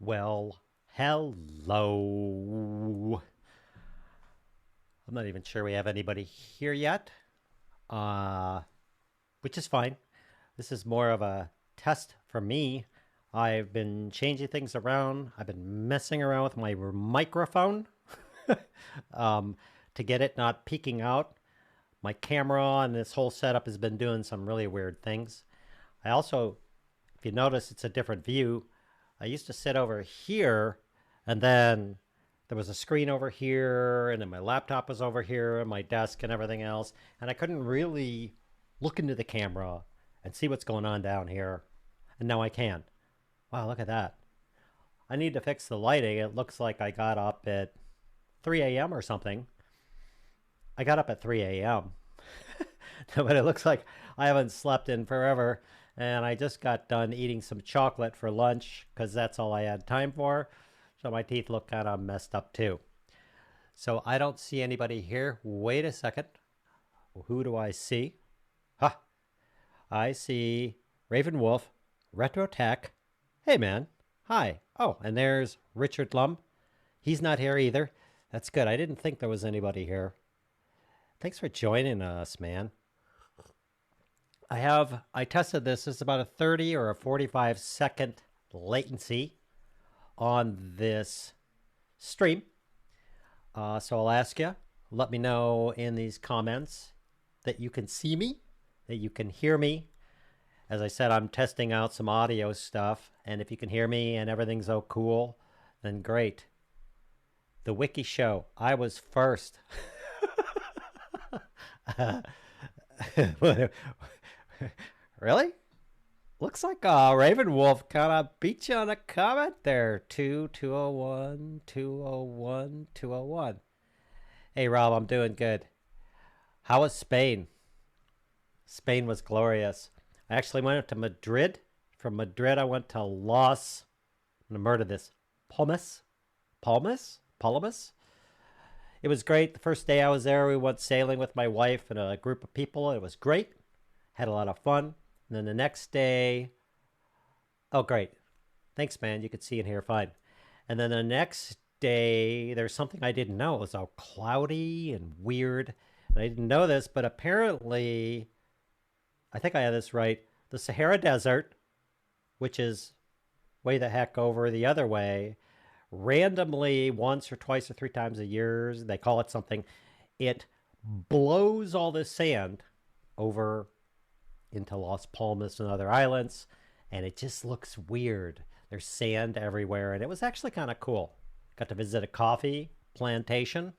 Well, hello. I'm not even sure we have anybody here yet, uh, which is fine. This is more of a test for me. I've been changing things around. I've been messing around with my microphone um, to get it not peeking out. My camera and this whole setup has been doing some really weird things. I also, if you notice, it's a different view. I used to sit over here, and then there was a screen over here, and then my laptop was over here, and my desk and everything else. And I couldn't really look into the camera and see what's going on down here. And now I can. Wow, look at that. I need to fix the lighting. It looks like I got up at 3 a.m. or something. I got up at 3 a.m. But it looks like I haven't slept in forever. And I just got done eating some chocolate for lunch because that's all I had time for. So my teeth look kind of messed up too. So I don't see anybody here. Wait a second. Who do I see? Ha! I see Raven Wolf, Retro Tech. Hey man. Hi. Oh, and there's Richard Lum. He's not here either. That's good. I didn't think there was anybody here. Thanks for joining us, man. I tested this. It's about a 30 or a 45-second latency on this stream. So I'll ask you, let me know in these comments that you can see me, that you can hear me. As I said, I'm testing out some audio stuff, and if you can hear me and everything's so cool, then great. The Wiki Show, I was first. Really? Looks like Raven Wolf kind of beat you on a comment there. 201, 201, 201. Hey, Rob, I'm doing good. How was Spain? Spain was glorious. I actually went to Madrid. From Madrid, I went to Los, I'm going to murder this, Palmas? Palmas? Palmas? It was great. The first day I was there, we went sailing with my wife and a group of people. It was great. Had a lot of fun. And then the next day, oh, great. Thanks, man. You could see and hear fine. And then the next day, there's something I didn't know. It was all cloudy and weird. And I didn't know this, but apparently, I think I had this right. The Sahara Desert, which is way the heck over the other way, randomly once or twice or three times a year, they call it something, it blows all this sand over into Las Palmas and other islands, and it just looks weird. There's sand everywhere, and it was actually kind of cool. Got to visit a coffee plantation.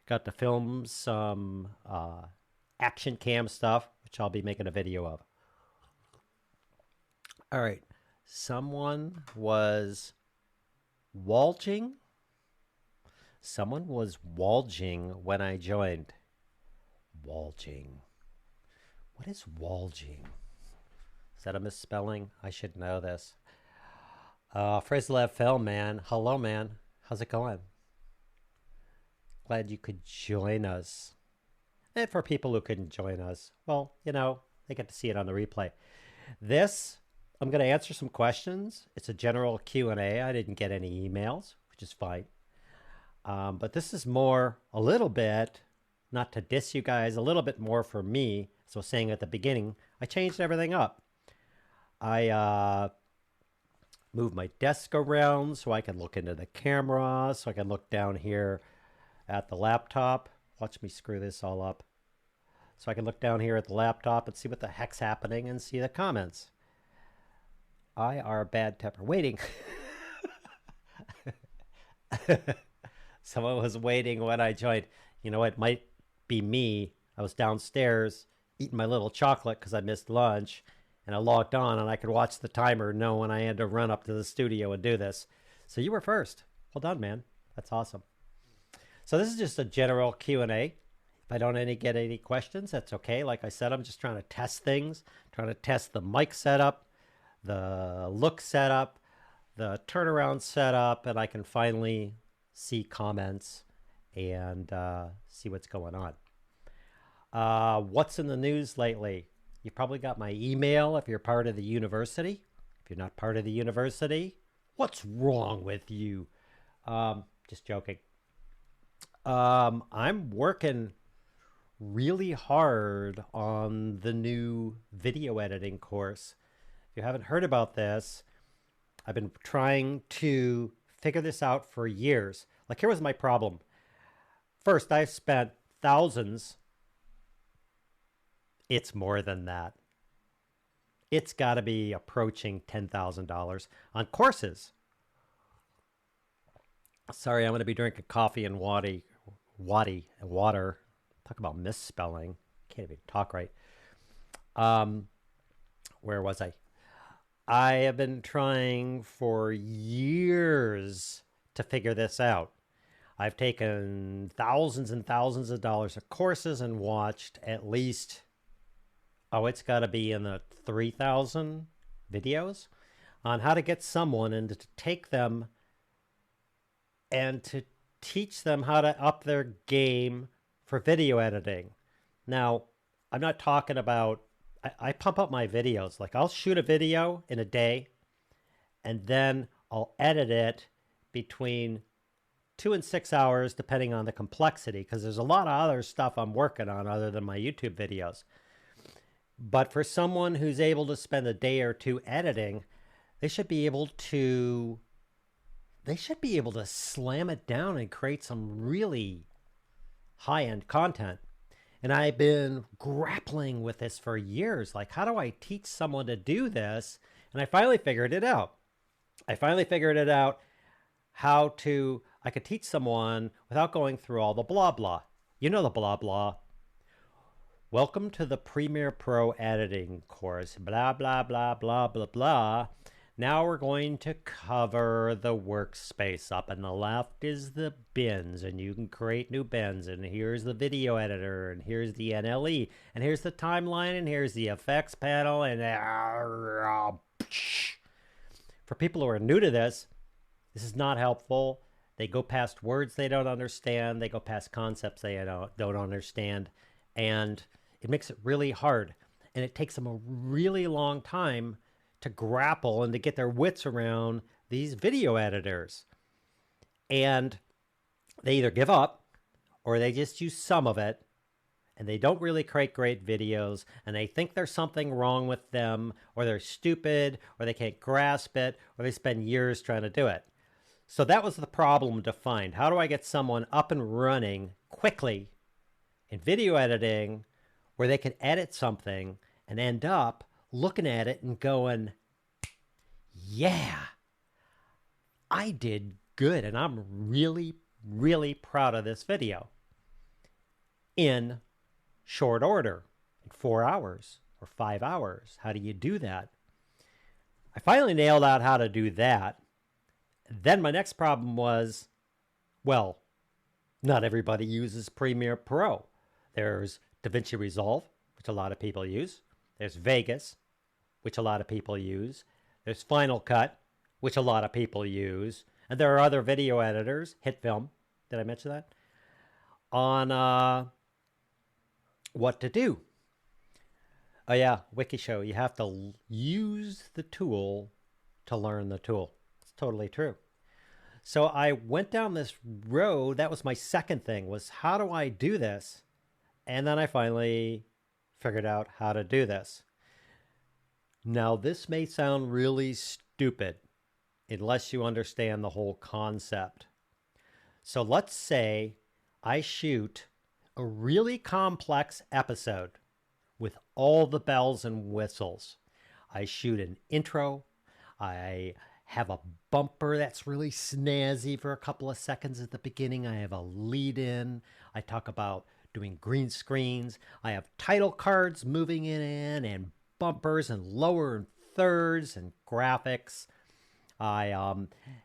Got to film some action cam stuff, which I'll be making a video of. All right. Someone was walging. Someone was walging when I joined. Walging. What is walging? Is that a misspelling? I should know this. Frislev Film, man. Hello, man. How's it going? Glad you could join us. And for people who couldn't join us, well, you know, they get to see it on the replay. This, I'm going to answer some questions. It's a general Q&A. I didn't get any emails, which is fine. But this is more, a little bit, not to diss you guys, a little bit more for me. So I was saying at the beginning, I changed everything up. I moved my desk around so I can look into the camera, so I can look down here at the laptop. Watch me screw this all up. So I can look down here at the laptop and see what the heck's happening and see the comments. I are a bad temper. Waiting. Someone was waiting when I joined. You know, it might be me. I was downstairs eating my little chocolate because I missed lunch, and I logged on and I could watch the timer, know when I had to run up to the studio and do this. So you were first. Well done, man. That's awesome. So this is just a general Q&A. If I don't get any questions, that's okay. Like I said, I'm just trying to test things, trying to test the mic setup, the look setup, the turnaround setup, and I can finally see comments and see what's going on. What's in the news lately? You probably got my email if you're part of the university. If you're not part of the university, What's wrong with you? Just joking. I'm working really hard on the new video editing course. If you haven't heard about this, I've been trying to figure this out for years. Like, here was my problem. First, I've spent thousands. It's more than that. It's got to be approaching $10,000 on courses. Sorry, I'm going to be drinking coffee and water. Talk about misspelling. Can't even talk right. Where was I? I have been trying for years to figure this out. I've taken thousands and thousands of dollars of courses and watched at least, it's got to be in the 3,000 videos on how to get someone and to take them and to teach them how to up their game for video editing. Now, I'm not talking about, I pump up my videos. Like, I'll shoot a video in a day and then I'll edit it between 2 and 6 hours, depending on the complexity, because there's a lot of other stuff I'm working on other than my YouTube videos. But for someone who's able to spend a day or two editing, they should be able to slam it down and create some really high-end content. And I've been grappling with this for years. Like, how do I teach someone to do this? And I finally figured it out. How I could teach someone without going through all the blah, blah. You know the blah, blah. Welcome to the Premiere Pro editing course. Blah, blah, blah, blah, blah, blah. Now we're going to cover the workspace. Up on the left is the bins, and you can create new bins. And here's the video editor, and here's the NLE, and here's the timeline, and here's the effects panel. And for people who are new to this is not helpful. They go past words they don't understand. They go past concepts they don't understand. And it makes it really hard. And it takes them a really long time to grapple and to get their wits around these video editors. And they either give up or they just use some of it, and they don't really create great videos, and they think there's something wrong with them, or they're stupid, or they can't grasp it, or they spend years trying to do it. So that was the problem to find. How do I get someone up and running quickly in video editing where they can edit something and end up looking at it and going, yeah, I did good. And I'm really, really proud of this video in short order, in 4 hours or 5 hours. How do you do that? I finally nailed out how to do that. Then my next problem was, well, not everybody uses Premiere Pro. There's DaVinci Resolve, which a lot of people use. There's Vegas, which a lot of people use. There's Final Cut, which a lot of people use. And there are other video editors, HitFilm, did I mention that? On what to do. Oh yeah, WikiShow, you have to use the tool to learn the tool. It's totally true. So I went down this road. That was my second thing, was how do I do this? And then I finally figured out how to do this. Now, this may sound really stupid unless you understand the whole concept. So let's say I shoot a really complex episode with all the bells and whistles. I shoot an intro. I have a bumper that's really snazzy for a couple of seconds at the beginning. I have a lead in. I talk about doing green screens. I have title cards moving in and bumpers and lower and thirds and graphics. I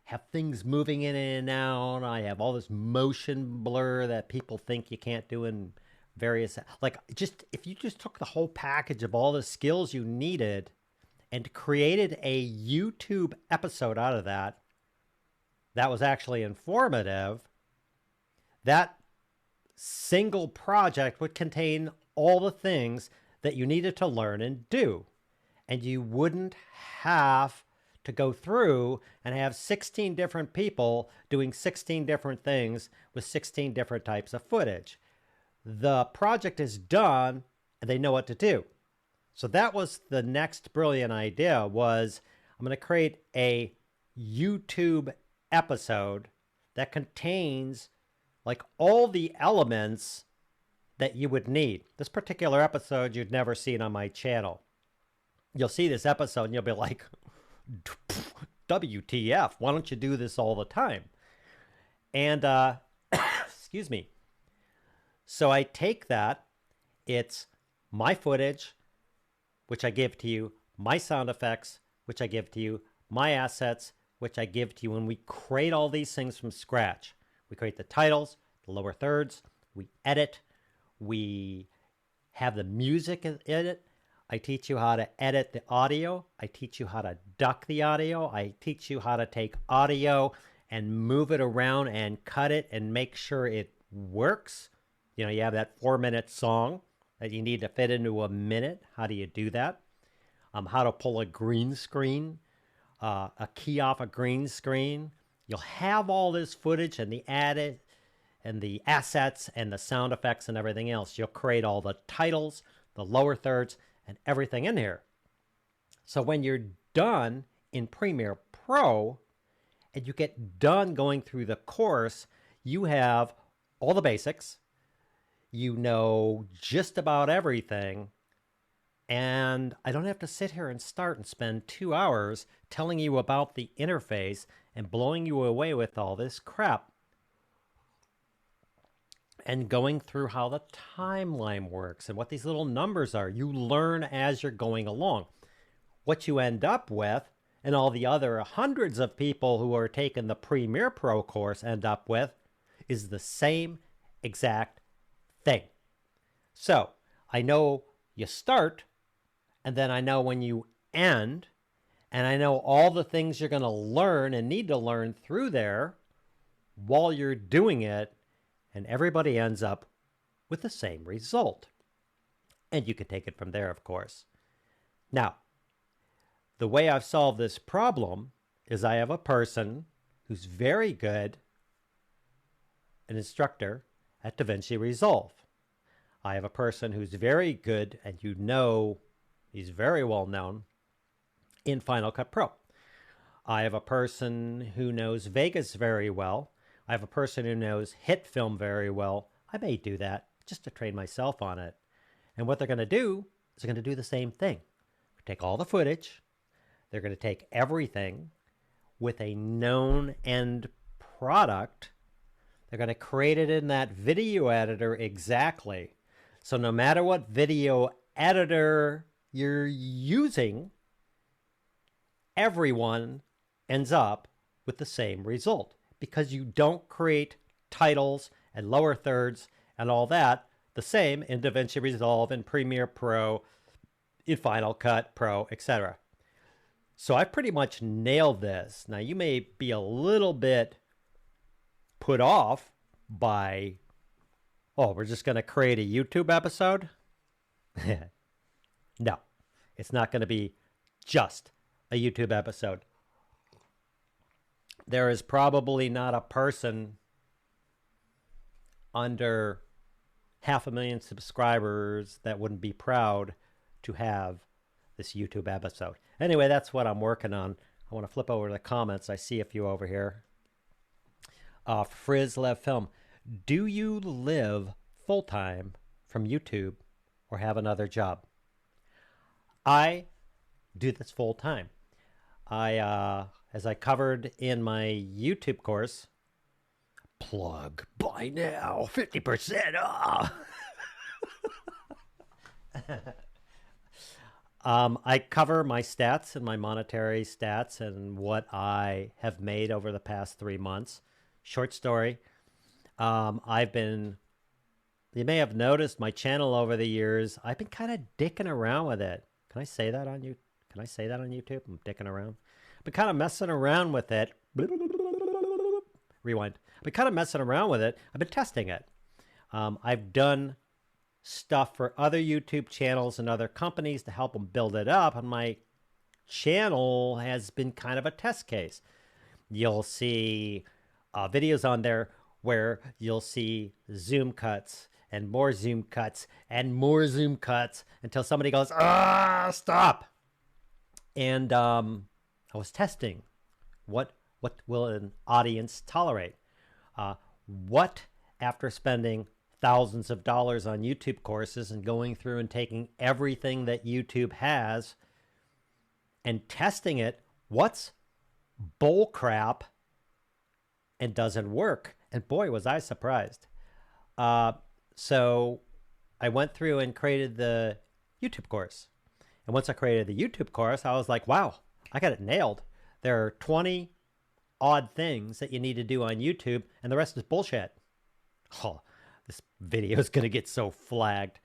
have things moving in and out. I have all this motion blur that people think you can't do in various, like, just if you just took the whole package of all the skills you needed and created a YouTube episode out of that, that was actually informative, that single project would contain all the things that you needed to learn and do. And you wouldn't have to go through and have 16 different people doing 16 different things with 16 different types of footage. The project is done and they know what to do. So that was the next brilliant idea, was I'm going to create a YouTube episode that contains like all the elements that you would need. This particular episode you'd never seen on my channel. You'll see this episode and you'll be like, WTF, why don't you do this all the time? And, excuse me. So I take that, it's my footage, which I give to you, my sound effects, which I give to you, my assets, which I give to you, and we create all these things from scratch. We create the titles, the lower thirds, we edit, we have the music in it. I teach you how to edit the audio. I teach you how to duck the audio. I teach you how to take audio and move it around and cut it and make sure it works. You know, you have that 4-minute song that you need to fit into a minute. How do you do that? How to pull a green screen, a key off a green screen. You'll have all this footage and the edit and the assets and the sound effects and everything else. You'll create all the titles, the lower thirds, and everything in here. So when you're done in Premiere Pro and you get done going through the course, you have all the basics. You know just about everything. And I don't have to sit here and start and spend 2 hours telling you about the interface and blowing you away with all this crap and going through how the timeline works and what these little numbers are. You learn as you're going along. What you end up with, and all the other hundreds of people who are taking the Premiere Pro course end up with, is the same exact thing. So I know you start, and then I know when you end, and I know all the things you're going to learn and need to learn through there while you're doing it, and everybody ends up with the same result. And you can take it from there, of course. Now, the way I've solved this problem is I have a person who's very good, an instructor at DaVinci Resolve. I have a person who's very good, and you know he's very well known, in Final Cut Pro. I have a person who knows Vegas very well. I have a person who knows hit film very well. I may do that just to train myself on it. And what they're going to do is they're going to do the same thing. Take all the footage. They're going to take everything with a known end product. They're going to create it in that video editor exactly. So no matter what video editor you're using, everyone ends up with the same result, because you don't create titles and lower thirds and all that the same in DaVinci Resolve, in Premiere Pro, in Final Cut Pro, etc. So I pretty much nailed this. Now you may be a little bit put off by, oh, we're just going to create a YouTube episode? No, it's not going to be just a YouTube episode. There is probably not a person under 500,000 subscribers that wouldn't be proud to have this YouTube episode. Anyway, that's what I'm working on. I want to flip over to the comments. I see a few over here. Frizzlev Film. Do you live full-time from YouTube or have another job? I do this full-time. As I covered in my YouTube course, plug buy now, 50% off. I cover my stats and my monetary stats and what I have made over the past 3 months. Short story. You may have noticed my channel over the years. I've been kind of dicking around with it. Can I say that on you? Can I say that on YouTube? I'm dicking around. I've been kind of messing around with it. Rewind. I've been kind of messing around with it. I've been testing it. I've done stuff for other YouTube channels and other companies to help them build it up. And my channel has been kind of a test case. You'll see videos on there where you'll see zoom cuts and more zoom cuts and more zoom cuts until somebody goes, stop. And I was testing what will an audience tolerate? What, after spending thousands of dollars on YouTube courses and going through and taking everything that YouTube has and testing it, what's bull crap and doesn't work? And boy, was I surprised. So I went through and created the YouTube course. And once I created the YouTube course, I was like, wow, I got it nailed. There are 20 odd things that you need to do on YouTube, and the rest is bullshit. Oh, this video is going to get so flagged.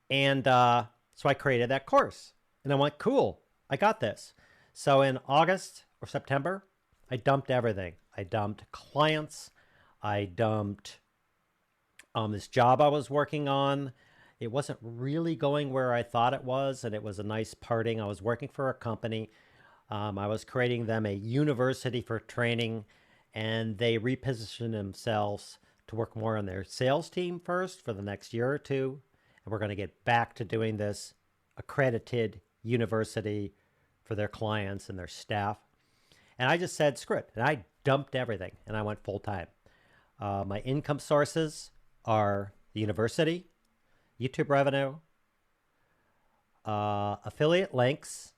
And so I created that course. And I went, cool, I got this. So in August or September, I dumped everything. I dumped clients. I dumped this job I was working on. It wasn't really going where I thought it was, and it was a nice parting. I was working for a company. I was creating them a university for training, and they repositioned themselves to work more on their sales team first for the next year or two. And we're going to get back to doing this accredited university for their clients and their staff. And I just said, screw it. And I dumped everything, and I went full time. My income sources are the university, YouTube revenue, affiliate links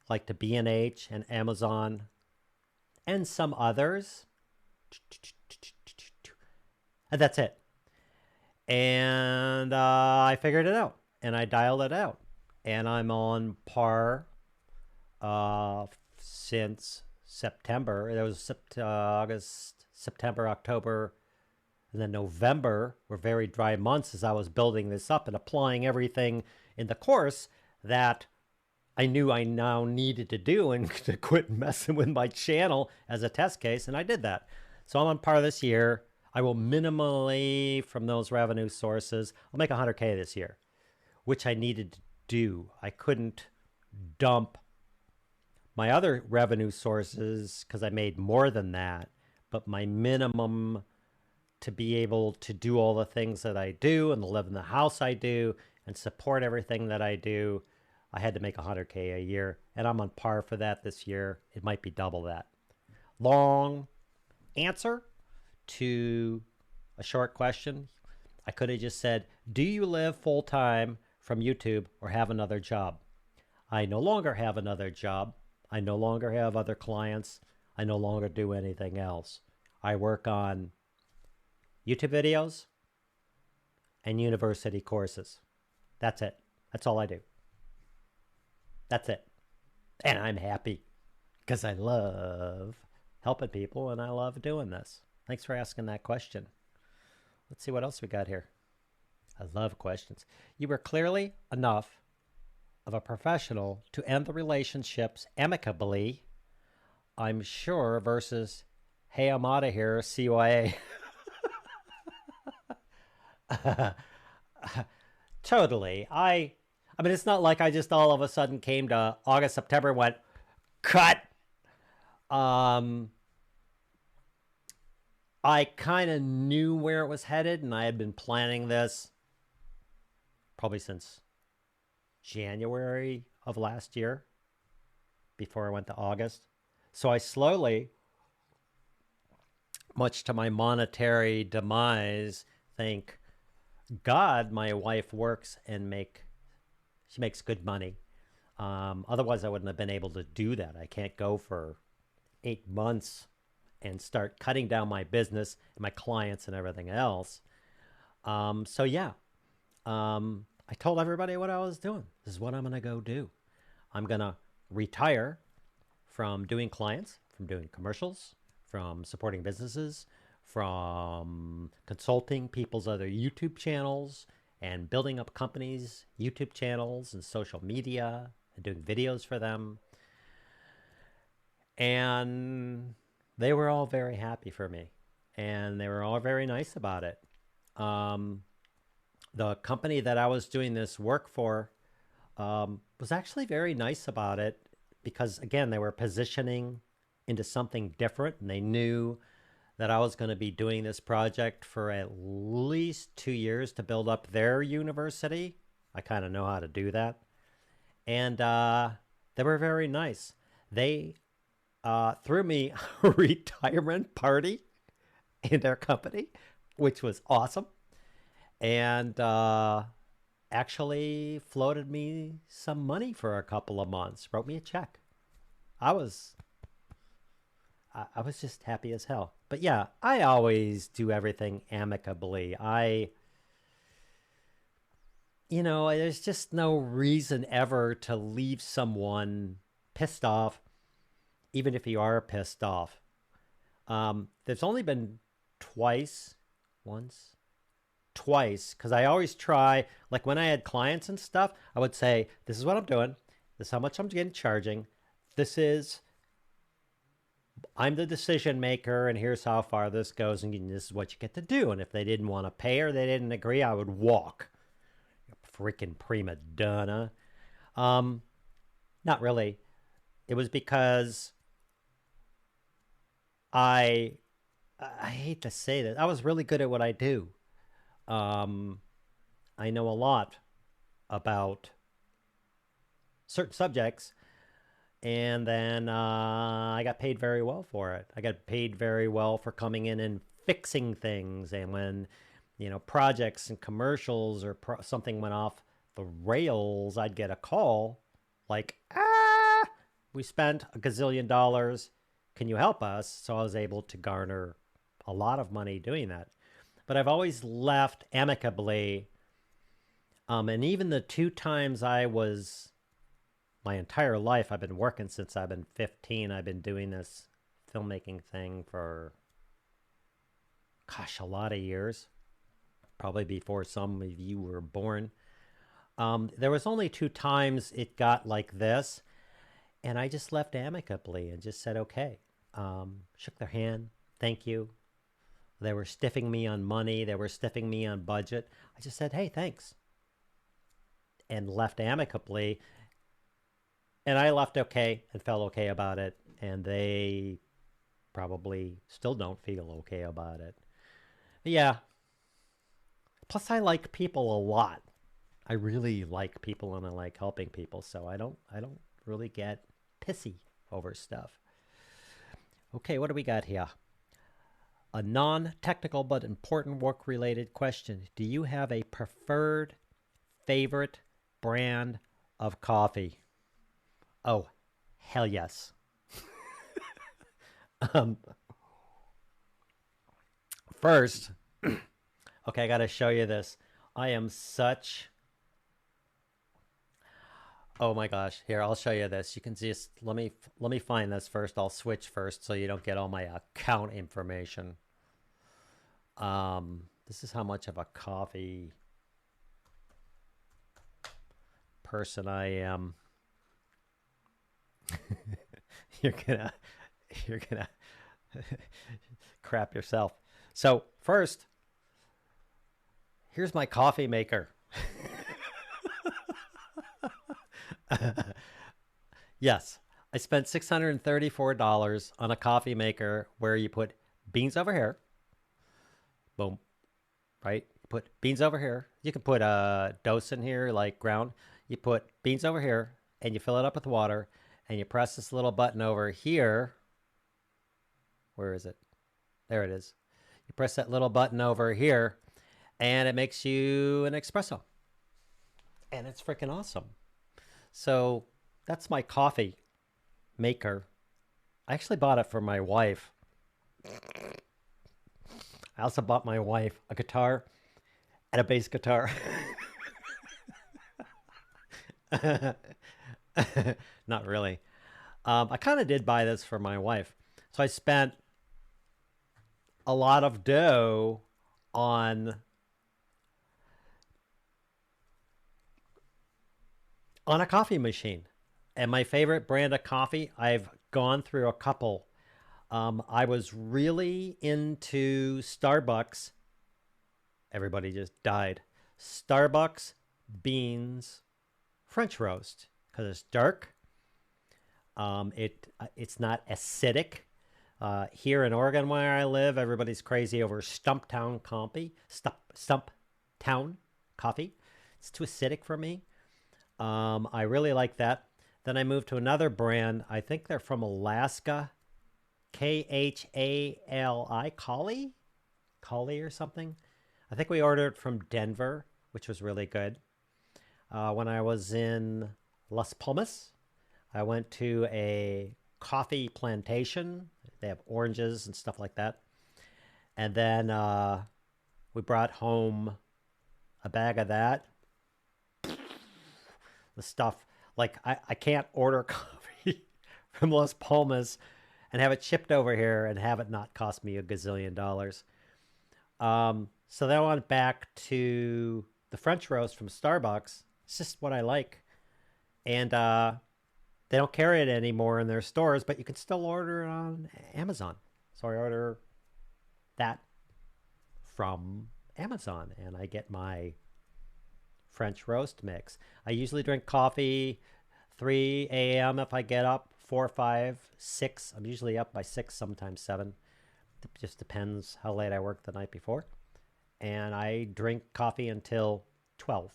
like to B&H and Amazon, and some others. And that's it. And I figured it out, and I dialed it out. And I'm on par since September. There was August, September, October, and then November were very dry months as I was building this up and applying everything in the course that I knew I now needed to do and to quit messing with my channel as a test case. And I did that. So I'm on par this year. I will minimally, from those revenue sources, I'll make 100K this year, which I needed to do. I couldn't dump my other revenue sources because I made more than that. But my minimum to be able to do all the things that I do and to live in the house I do and support everything that I do, I had to make 100K a year. And I'm on par for that this year. It might be double that. Long answer to a short question. I could have just said, do you live full-time from YouTube or have another job? I no longer have another job. I no longer have other clients. I no longer do anything else. I work on YouTube videos and university courses. That's it. That's all I do. That's it. And I'm happy because I love helping people and I love doing this. Thanks for asking that question. Let's see what else we got here. I love questions. You were clearly enough of a professional to end the relationships amicably, I'm sure, versus, hey, I'm out of here, CYA. Totally. I mean, it's not like I just all of a sudden came to August, September and went, cut. I kind of knew where it was headed, and I had been planning this probably since January of last year, before I went to August. So I slowly, much to my monetary demise, thank God my wife works and she makes good money. Otherwise, I wouldn't have been able to do that. I can't go for 8 months and start cutting down my business and my clients and everything else. So yeah, I told everybody what I was doing. This is what I'm going to go do. I'm going to retire from doing clients, from doing commercials, from supporting businesses, from consulting people's other YouTube channels and building up companies' YouTube channels and social media and doing videos for them. And they were all very happy for me, and they were all very nice about it. The company that I was doing this work for was actually very nice about it. because again, they were positioning into something different, and they knew that I was going to be doing this project for at least 2 years to build up their university. I kind of know how to do that. And they were very nice. They threw me a retirement party in their company, which was awesome. And actually floated me some money for a couple of months, wrote me a check. I was just happy as hell. But yeah, I always do everything amicably. There's just no reason ever to leave someone pissed off, even if you are pissed off. There's only been twice, because I always try, like when I had clients and stuff, I would say, this is what I'm doing. This is how much I'm getting charging. I'm the decision maker, and here's how far this goes, and this is what you get to do. And if they didn't want to pay or they didn't agree, I would walk. Freaking prima donna. Not really. It was because I hate to say this, I was really good at what I do. I know a lot about certain subjects, and then I got paid very well for it. I got paid very well for coming in and fixing things, and when projects and commercials or something went off the rails, I'd get a call like, we spent $1 gazillion. Can you help us? So I was able to garner a lot of money doing that. But I've always left amicably. And even the 2 times my entire life, I've been working since I've been 15. I've been doing this filmmaking thing for, a lot of years. Probably before some of you were born. There was only 2 times it got like this, and I just left amicably and just said, okay. Shook their hand. Thank you. They were stiffing me on money. They were stiffing me on budget. I just said, hey, thanks. And left amicably. And I left okay and felt okay about it. And they probably still don't feel okay about it. But yeah. Plus, I like people a lot. I really like people, and I like helping people. So I don't really get pissy over stuff. Okay, what do we got here? A non-technical but important work-related question. Do you have a preferred favorite brand of coffee? Oh, hell yes. First, okay, I got to show you this. I am such... Oh my gosh. Here, I'll show you this. You can just let me find this first. I'll switch first so you don't get all my account information. This is how much of a coffee person I am. You're gonna crap yourself. So first, here's my coffee maker. Yes, I spent $634 on a coffee maker where you put beans over here. Boom. Right? You put beans over here. You can put a dose in here, like ground. You put beans over here, and you fill it up with water, and you press this little button over here. Where is it? There it is. You press that little button over here, and it makes you an espresso. And it's freaking awesome. So that's my coffee maker. I actually bought it for my wife. I also bought my wife a guitar and a bass guitar. Not really. I kind of did buy this for my wife. So I spent a lot of dough on a coffee machine. And my favorite brand of coffee, I've gone through a couple. I was really into Starbucks. Everybody just died. Starbucks beans French roast, because it's dark. It's not acidic. Here in Oregon, where I live, everybody's crazy over Stumptown coffee. It's too acidic for me. I really like that. Then I moved to another brand. I think they're from Alaska. Khali, Kali or something. I think we ordered from Denver, which was really good. When I was in Las Palmas, I went to a coffee plantation. They have oranges and stuff like that. And then we brought home a bag of that. The stuff, like I can't order coffee from Las Palmas and have it shipped over here and have it not cost me a gazillion dollars. So then I went back to the French roast from Starbucks. It's just what I like. And they don't carry it anymore in their stores, but you can still order it on Amazon. So I order that from Amazon and I get my French roast mix. I usually drink coffee 3 a.m. if I get up, 4, 5, 6. I'm usually up by 6, sometimes 7. It just depends how late I work the night before. And I drink coffee until 12.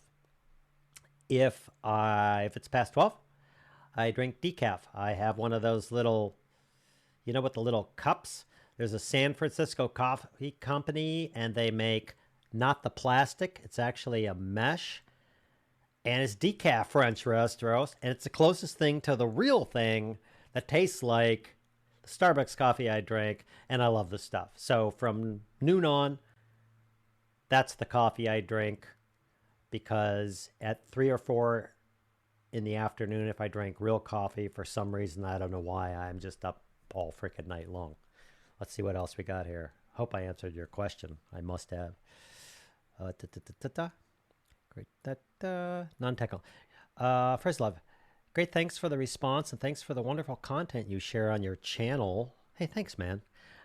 If it's past 12, I drink decaf. I have one of those little, you know, with the little cups. There's a San Francisco coffee company, and they make not the plastic. It's actually a mesh. And it's decaf French roast, and it's the closest thing to the real thing that tastes like the Starbucks coffee I drink, and I love the stuff. So from noon on, that's the coffee I drink, because at 3 or 4 in the afternoon, if I drank real coffee, for some reason, I don't know why, I'm just up all freaking night long. Let's see what else we got here. Hope I answered your question. I must have. Great. Non-technical. First love. Great. Thanks for the response and thanks for the wonderful content you share on your channel. Hey, thanks, man.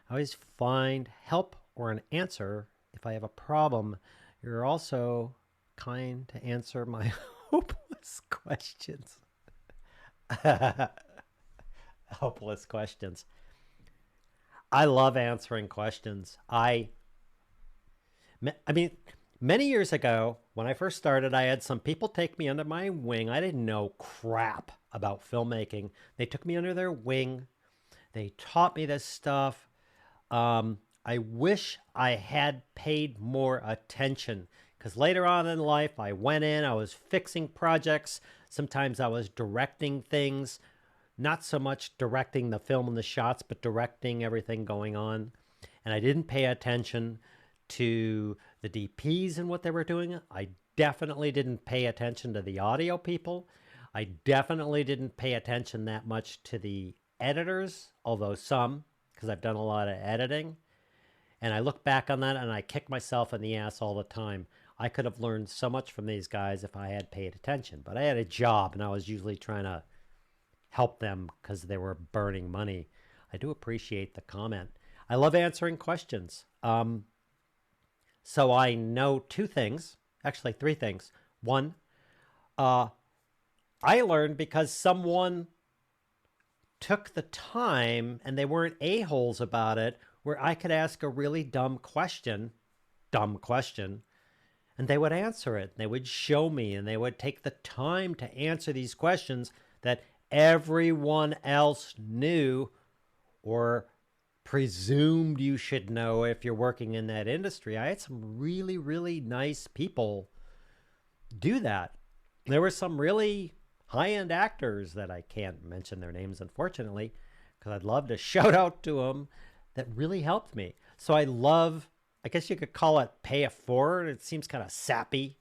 I always find help or an answer if I have a problem. You're also kind to answer my hopeless questions. Hopeless questions. I love answering questions. I mean, many years ago, when I first started, I had some people take me under my wing. I didn't know crap about filmmaking. They took me under their wing. They taught me this stuff. I wish I had paid more attention, because later on in life, I went in, I was fixing projects. Sometimes I was directing things, not so much directing the film and the shots, but directing everything going on. And I didn't pay attention to the DPs and what they were doing. I definitely didn't pay attention to the audio people. I definitely didn't pay attention that much to the editors, although some, because I've done a lot of editing. And I look back on that and I kick myself in the ass all the time. I could have learned so much from these guys if I had paid attention. But I had a job and I was usually trying to help them because they were burning money. I do appreciate the comment. I love answering questions. So I know 2 things, actually 3 things. One, I learned because someone took the time and they weren't a-holes about it, where I could ask a really dumb question, and they would answer it. They would show me, and they would take the time to answer these questions that everyone else knew or presumed you should know if you're working in that industry. I had some really, really nice people do that. There were some really high-end actors that I can't mention their names, unfortunately, because I'd love to shout out to them, that really helped me. So I love, I guess you could call it pay it forward. It seems kind of sappy.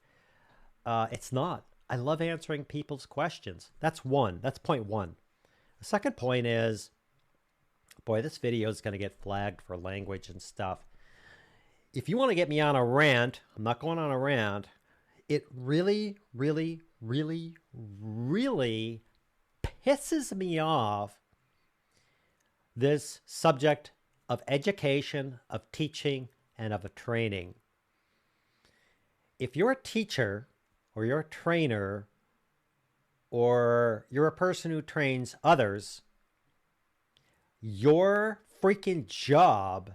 It's not. I love answering people's questions. That's one. That's point one. The second point is, boy, this video is going to get flagged for language and stuff. If you want to get me on a rant, I'm not going on a rant. It really, really, really, really pisses me off, this subject of education, of teaching, and of a training. If you're a teacher or you're a trainer, or you're a person who trains others, your freaking job,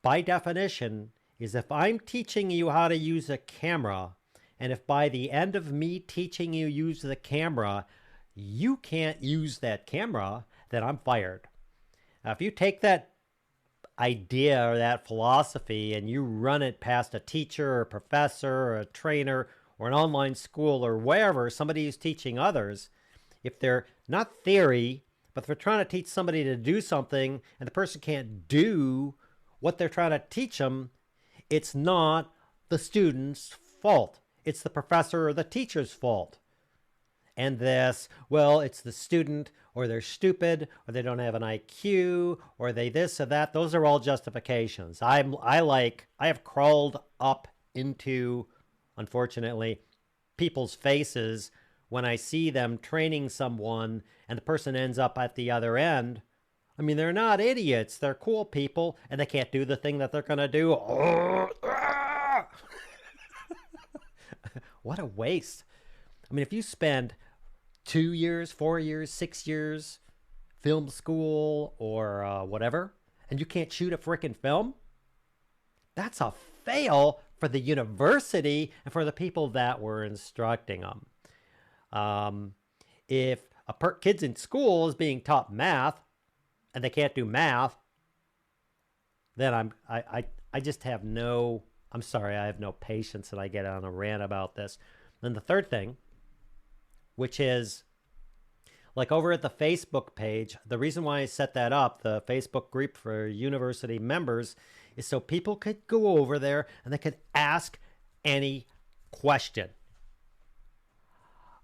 by definition, is if I'm teaching you how to use a camera, and if by the end of me teaching you use the camera, you can't use that camera, then I'm fired. Now, if you take that idea or that philosophy and you run it past a teacher or a professor or a trainer or an online school or wherever, somebody who's teaching others, if they're not theory, but if they're trying to teach somebody to do something and the person can't do what they're trying to teach them, it's not the student's fault. It's the professor or the teacher's fault. And this, well, it's the student, or they're stupid, or they don't have an IQ, or they this or that. Those are all justifications. I have crawled up into, unfortunately, people's faces when I see them training someone and the person ends up at the other end. I mean, they're not idiots. They're cool people, and they can't do the thing that they're going to do. What a waste. I mean, if you spend 2 years, 4 years, 6 years, film school or whatever, and you can't shoot a freaking film, that's a fail for the university and for the people that were instructing them. If a kid's in school is being taught math and they can't do math, then I just have no, I'm sorry, I have no patience, and I get on a rant about this. Then the third thing, which is like over at the Facebook page, the reason why I set that up, the Facebook group for university members, is so people could go over there and they could ask any question.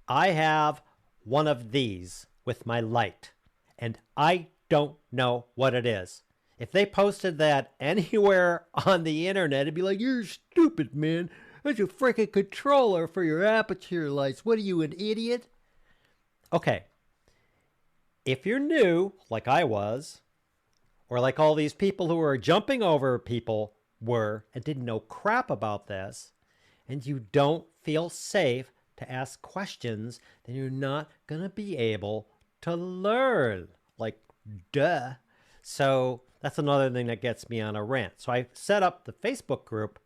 I have one of these with my light, and I don't know what it is. If they posted that anywhere on the internet, it'd be like, you're stupid, man. That's a freaking controller for your aperture lights. What are you, an idiot? Okay. If you're new, like I was, or like all these people who are jumping over people were and didn't know crap about this, and you don't feel safe to ask questions, then you're not going to be able to learn. Like, duh. So that's another thing that gets me on a rant. So I set up the Facebook group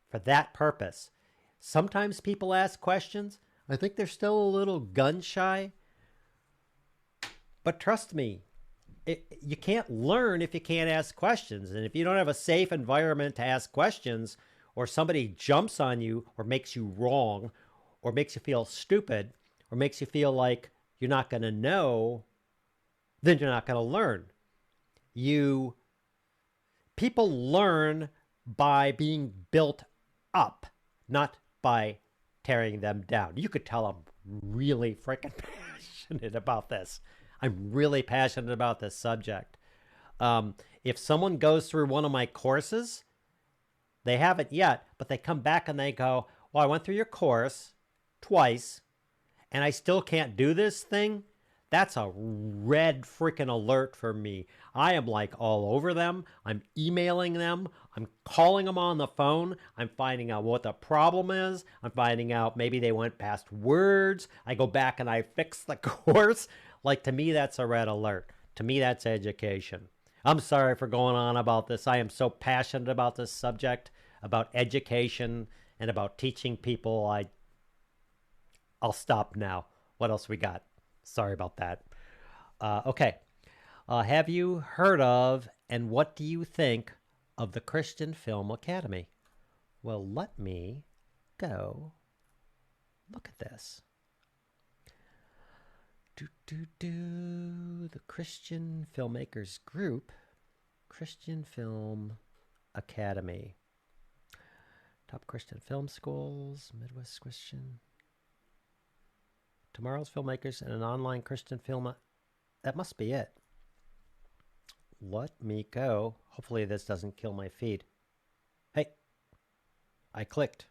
for that purpose. Sometimes people ask questions. I think they're still a little gun shy. But trust me, you can't learn if you can't ask questions. And if you don't have a safe environment to ask questions, or somebody jumps on you or makes you wrong, or makes you feel stupid, or makes you feel like you're not going to know, then you're not going to learn. People learn by being built up, not by tearing them down. You could tell I'm really freaking passionate about this. I'm really passionate about this subject. If someone goes through one of my courses, they haven't yet, but they come back and they go, well, I went through your course twice and I still can't do this thing. That's a red freaking alert for me. I am like all over them. I'm emailing them. I'm calling them on the phone. I'm finding out what the problem is. I'm finding out maybe they went past words. I go back and I fix the course. Like, to me, that's a red alert. To me, that's education. I'm sorry for going on about this. I am so passionate about this subject, about education and about teaching people. I'll stop now. What else we got? Sorry about that. Okay. Have you heard of, and what do you think of the Christian Film Academy? Well, let me go look at this. The Christian Filmmakers Group, Christian Film Academy. Top Christian film schools, Midwest Christian. Tomorrow's Filmmakers and an online Christian film. That must be it. Let me go. Hopefully this doesn't kill my feed. Hey, I clicked.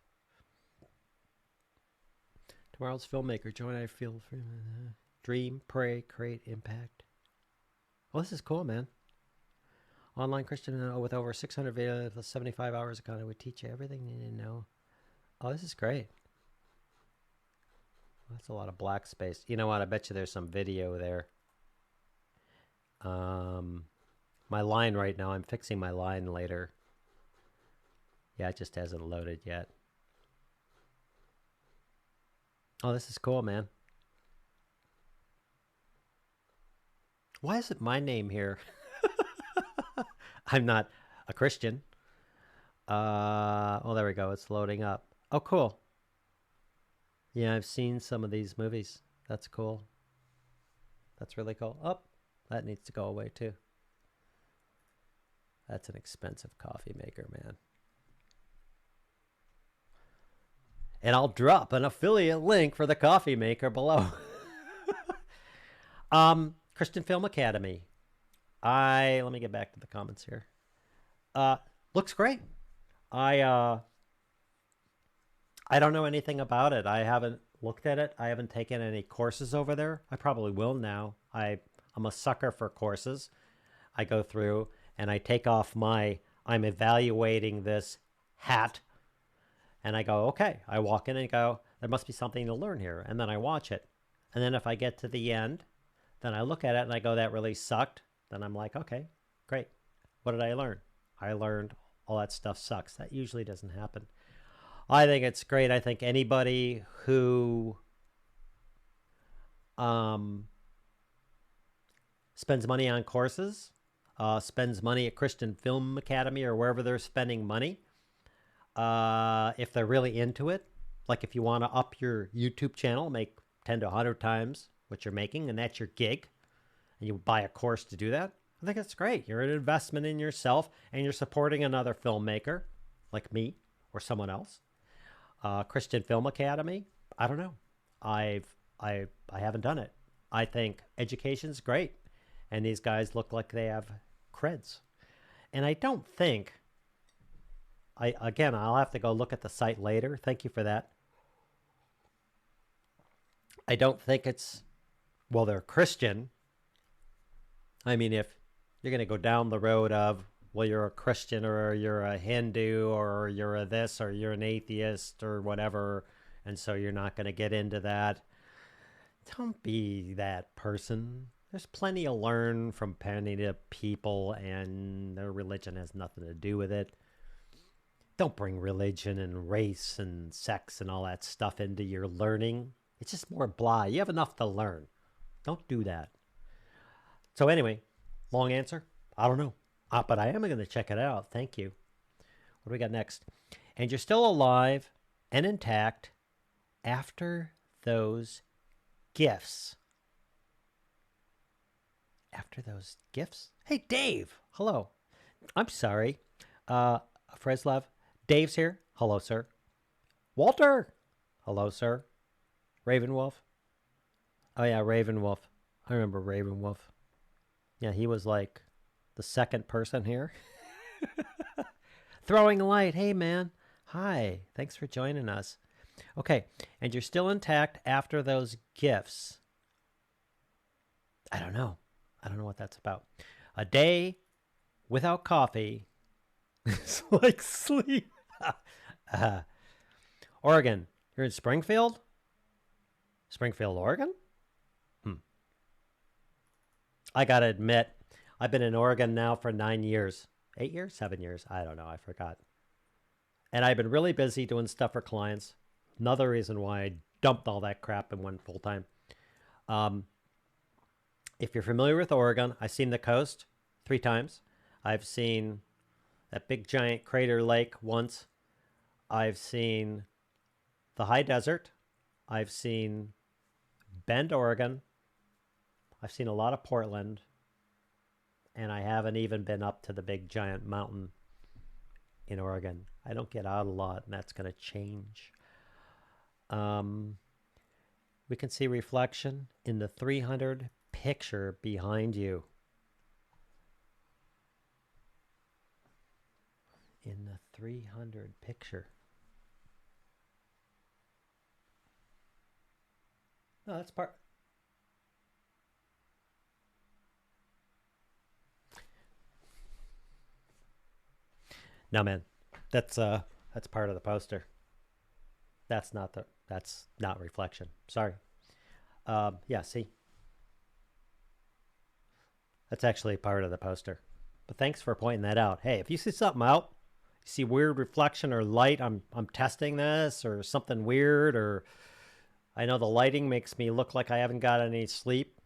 Tomorrow's Filmmaker. Join I feel free. Dream, pray, create, impact. Oh, this is cool, man. Online Christian with over 600 videos, 75 hours of content would teach you everything you need to know. Oh, this is great. That's a lot of black space. You know what? I bet you there's some video there. My line right now, I'm fixing my line later. Yeah, it just hasn't loaded yet. Oh, this is cool, man. Why is it my name here? I'm not a Christian. Oh, there we go. It's loading up. Oh, cool. Yeah, I've seen some of these movies. That's cool. That's really cool. Oh, that needs to go away too. That's an expensive coffee maker, man. And I'll drop an affiliate link for the coffee maker below. Christian Film Academy. Let me get back to the comments here. Looks great. I don't know anything about it. I haven't looked at it. I haven't taken any courses over there. I probably will now. I'm a sucker for courses. I go through and I take off I'm evaluating this hat. And I go, okay. I walk in and go, there must be something to learn here. And then I watch it. And then if I get to the end, then I look at it and I go, that really sucked. Then I'm like, okay, great. What did I learn? I learned all that stuff sucks. That usually doesn't happen. I think it's great. I think anybody who spends money on courses, spends money at Christian Film Academy or wherever they're spending money, if they're really into it, like if you want to up your YouTube channel, make 10 to 100 times what you're making, and that's your gig, and you buy a course to do that, I think that's great. You're an investment in yourself, and you're supporting another filmmaker like me or someone else. Christian Film Academy, I don't know. I haven't done it. I think education's great, and these guys look like they have creds. And I don't think, I'll have to go look at the site later. Thank you for that. I don't think it's, well, they're Christian. I mean, if you're going to go down the road of, well, you're a Christian or you're a Hindu or you're a this or you're an atheist or whatever, and so you're not going to get into that, don't be that person. There's plenty to learn from plenty of people, and their religion has nothing to do with it. Don't bring religion and race and sex and all that stuff into your learning. It's just more blah. You have enough to learn. Don't do that. So anyway, long answer. I don't know. But I am going to check it out. Thank you. What do we got next? And you're still alive and intact after those gifts. After those gifts? Hey, Dave. Hello. I'm sorry. Freslov. Dave's here. Hello, sir. Walter. Hello, sir. Ravenwolf. Oh, yeah, Ravenwolf. I remember Ravenwolf. Yeah, he was like the second person here. Throwing light. Hey, man. Hi. Thanks for joining us. Okay, and you're still intact after those gifts. I don't know. I don't know what that's about. A day without coffee is like sleep. Oregon. You're in Springfield? Springfield, Oregon? I got to admit, I've been in Oregon now for 9 years. 8 years? 7 years? I don't know. I forgot. And I've been really busy doing stuff for clients. Another reason why I dumped all that crap and went full time. If you're familiar with Oregon, I've seen the coast 3 times. I've seen that big giant crater lake once. I've seen the high desert. I've seen Bend, Oregon. I've seen a lot of Portland. And I haven't even been up to the big giant mountain in Oregon. I don't get out a lot, and that's going to change. We can see reflection in the 300 picture behind you. In the 300 picture. No, that's part. No, man, that's part of the poster. That's not the. That's not reflection. Sorry. Yeah, see? That's actually part of the poster. But thanks for pointing that out. Hey, if you see something out, you see weird reflection or light, I'm testing this, or something weird, or I know the lighting makes me look like I haven't got any sleep.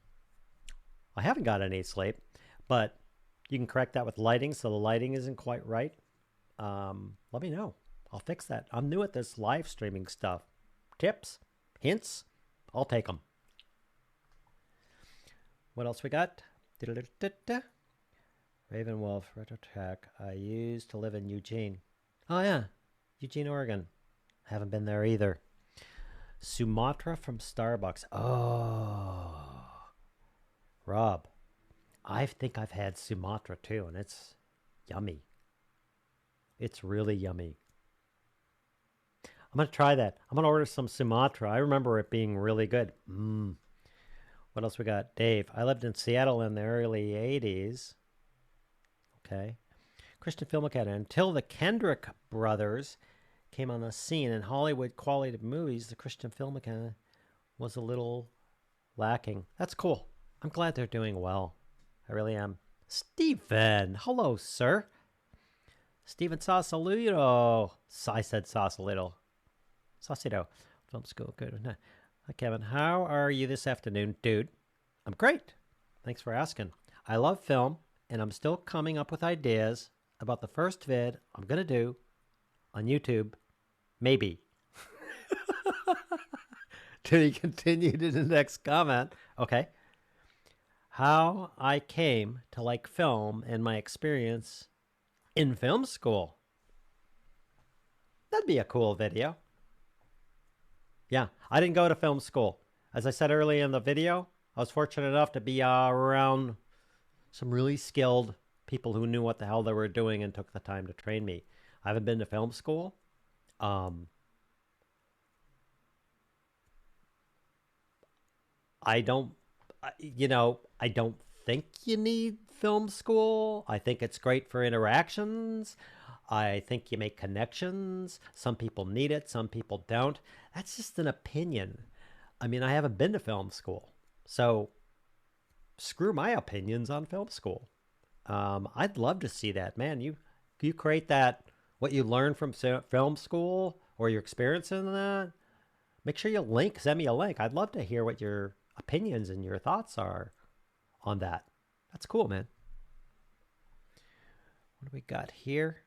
I haven't got any sleep, but you can correct that with lighting, so the lighting isn't quite right. Let me know. I'll fix that. I'm new at this live streaming stuff. Tips, hints, I'll take them. What else we got? Ravenwolf RetroTech. I used to live in Eugene. Oh yeah, Eugene, Oregon. Haven't been there either. Sumatra from Starbucks. Oh, Rob, I think I've had Sumatra too, and it's yummy. It's really yummy. I'm going to try that. I'm going to order some Sumatra. I remember it being really good. What else we got? Dave, I lived in Seattle in the early 80s. Okay. Christian Filmmaker. Until the Kendrick brothers came on the scene in Hollywood quality movies, the Christian Filmmaker was a little lacking. That's cool. I'm glad they're doing well. I really am. Stephen. Hello, sir. Stephen Sausalito. I said Sausalito. Sausalito. Film school. Good. Hi, Kevin. How are you this afternoon, dude? I'm great. Thanks for asking. I love film, and I'm still coming up with ideas about the first vid I'm going to do on YouTube. Maybe. To be continued in the next comment. Okay. How I came to like film and my experience in film school. That'd be a cool video. Yeah, I didn't go to film school. As I said earlier in the video, I was fortunate enough to be around some really skilled people who knew what the hell they were doing and took the time to train me. I haven't been to film school. I don't think you need film school. I think it's great for interactions. I think you make connections. Some people need it, some people don't. That's just an opinion. I mean, I haven't been to film school, so screw my opinions on film school. I'd love to see that. Man, you create that, what you learned from film school or your experience in that. Make sure you send me a link. I'd love to hear what your opinions and your thoughts are on that. That's cool, man. What do we got here?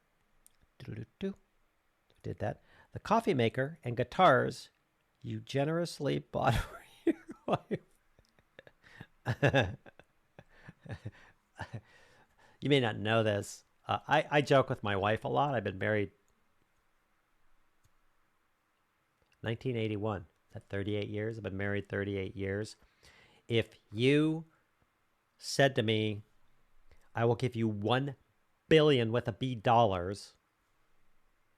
Did that. The coffee maker and guitars you generously bought for your wife. You may not know this. I joke with my wife a lot. I've been married 1981. At 38 years. I've been married 38 years. If you said to me, I will give you $1 billion with a B dollars,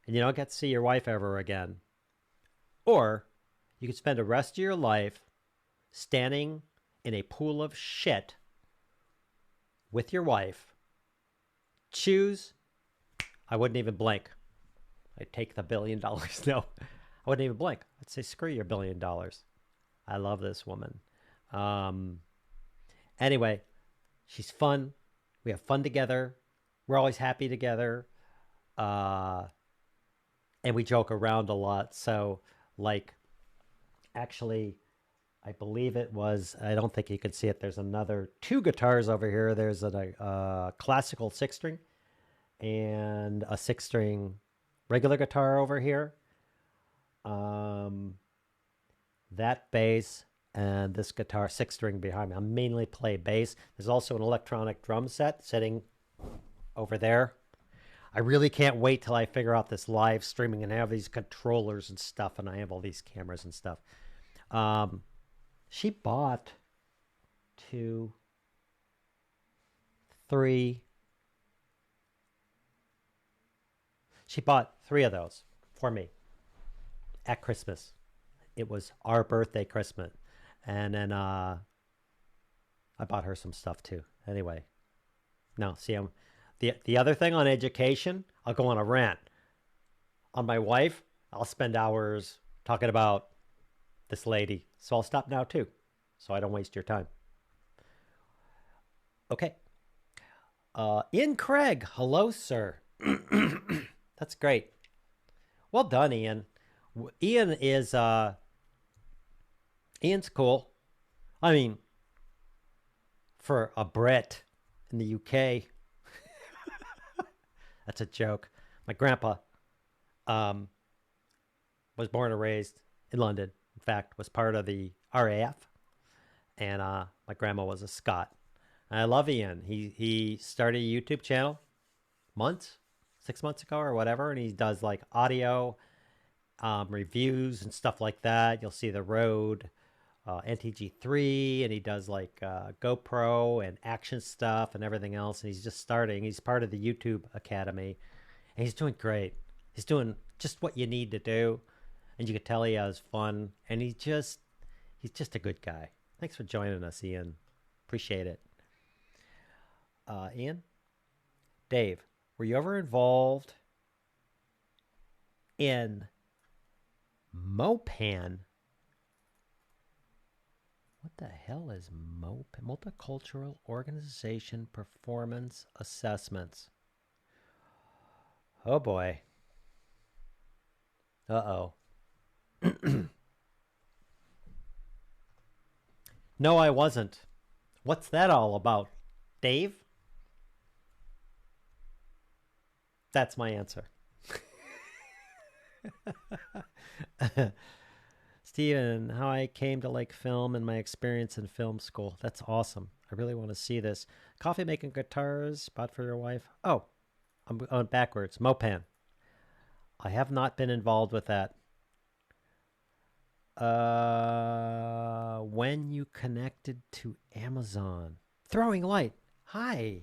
and you don't get to see your wife ever again, or you could spend the rest of your life standing in a pool of shit with your wife, choose. I wouldn't even blink. I'd take the $1 billion. No, I wouldn't even blink. I'd say, screw your $1 billion. I love this woman. Anyway, she's fun. We have fun together. We're always happy together. And we joke around a lot. So, like, actually, I believe it was, I don't think you can see it. There's two guitars over here. There's a classical 6-string and a 6-string regular guitar over here. That bass and this guitar 6-string behind me. I mainly play bass. There's also an electronic drum set sitting over there. I really can't wait till I figure out this live streaming and have these controllers and stuff, and I have all these cameras and stuff. She bought 2, 3. She bought 3 of those for me at Christmas. It was our birthday Christmas. And then I bought her some stuff too. Anyway, no, see, the other thing on education, I'll go on a rant. On my wife, I'll spend hours talking about this lady. So I'll stop now too, so I don't waste your time. Okay. Ian Craig, hello, sir. That's great. Well done, Ian. Ian is Ian's cool. I mean, for a Brit in the UK. That's a joke. My grandpa was born and raised in London. In fact, was part of the RAF. And my grandma was a Scot. And I love Ian. He started a YouTube channel 6 months ago or whatever. And he does like audio reviews and stuff like that. You'll see the Rode NTG3, and he does like GoPro and action stuff and everything else. And he's just starting. He's part of the YouTube Academy, and he's doing great. He's doing just what you need to do, and you can tell he has fun. And he's just a good guy. Thanks for joining us, Ian. Appreciate it. Ian, Dave, were you ever involved in MOPAN? What the hell is MOPAN? Multicultural Organization Performance Assessments. Oh boy. Uh-oh. No, I wasn't. What's that all about, Dave? That's my answer. Steven, how I came to like film and my experience in film school. That's awesome. I really want to see this. Coffee making guitars, bought for your wife. Oh, I'm going backwards. MOPAN. I have not been involved with that. When you connected to Amazon. Throwing light. Hi.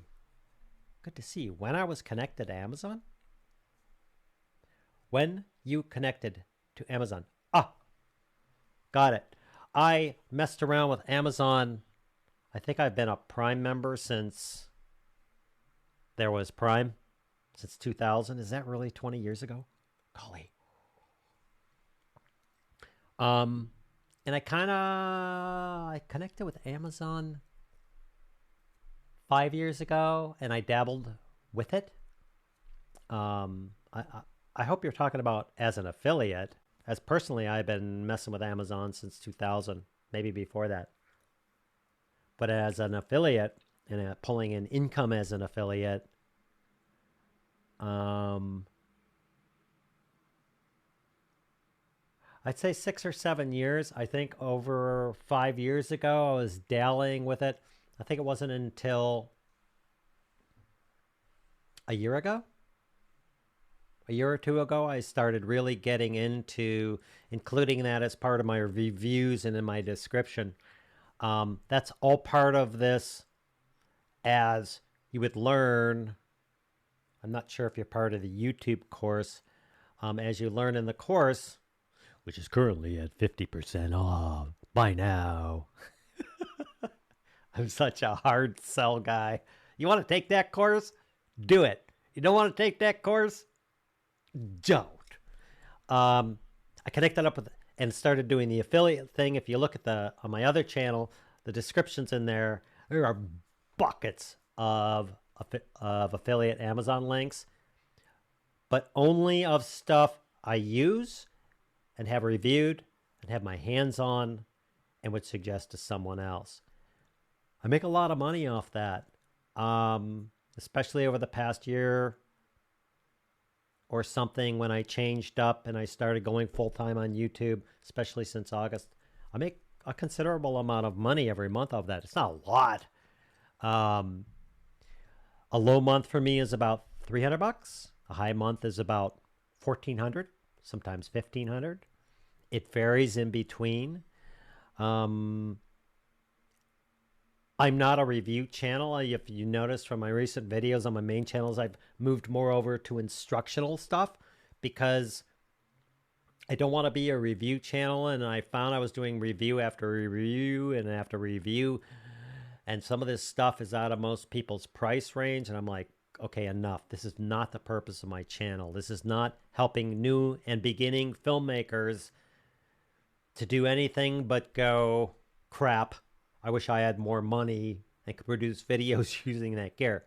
Good to see you. When I was connected to Amazon? When you connected to Amazon. Ah, got it. I messed around with Amazon. I think I've been a Prime member since there was Prime, since 2000. Is that really 20 years ago? Golly. And I connected with Amazon 5 years ago, and I dabbled with it. I hope you're talking about as an affiliate. As personally, I've been messing with Amazon since 2000, maybe before that. But as an affiliate and pulling in income as an affiliate, I'd say 6 or 7 years. I think over 5 years ago, I was dallying with it. I think it wasn't until a year or two ago, I started really getting into including that as part of my reviews and in my description. That's all part of this, as you would learn. I'm not sure if you're part of the YouTube course. As you learn in the course, which is currently at 50% off, buy now. I'm such a hard sell guy. You want to take that course? Do it. You don't want to take that course? Don't. I connected up with and started doing the affiliate thing. If you look at on my other channel, the descriptions in there are buckets of affiliate Amazon links, but only of stuff I use and have reviewed and have my hands on and would suggest to someone else. I make a lot of money off that, especially over the past year or something when I changed up and I started going full-time on YouTube, especially since August. I make a considerable amount of money every month off that. It's not a lot. A low month for me is about $300. A high month is about $1,400, sometimes $1,500. It varies in between. I'm not a review channel. If you notice from my recent videos on my main channels, I've moved more over to instructional stuff because I don't want to be a review channel. And I found I was doing review after review and after review, and some of this stuff is out of most people's price range. And I'm like, okay, enough. This is not the purpose of my channel. This is not helping new and beginning filmmakers to do anything but go, crap, I wish I had more money and could produce videos using that gear.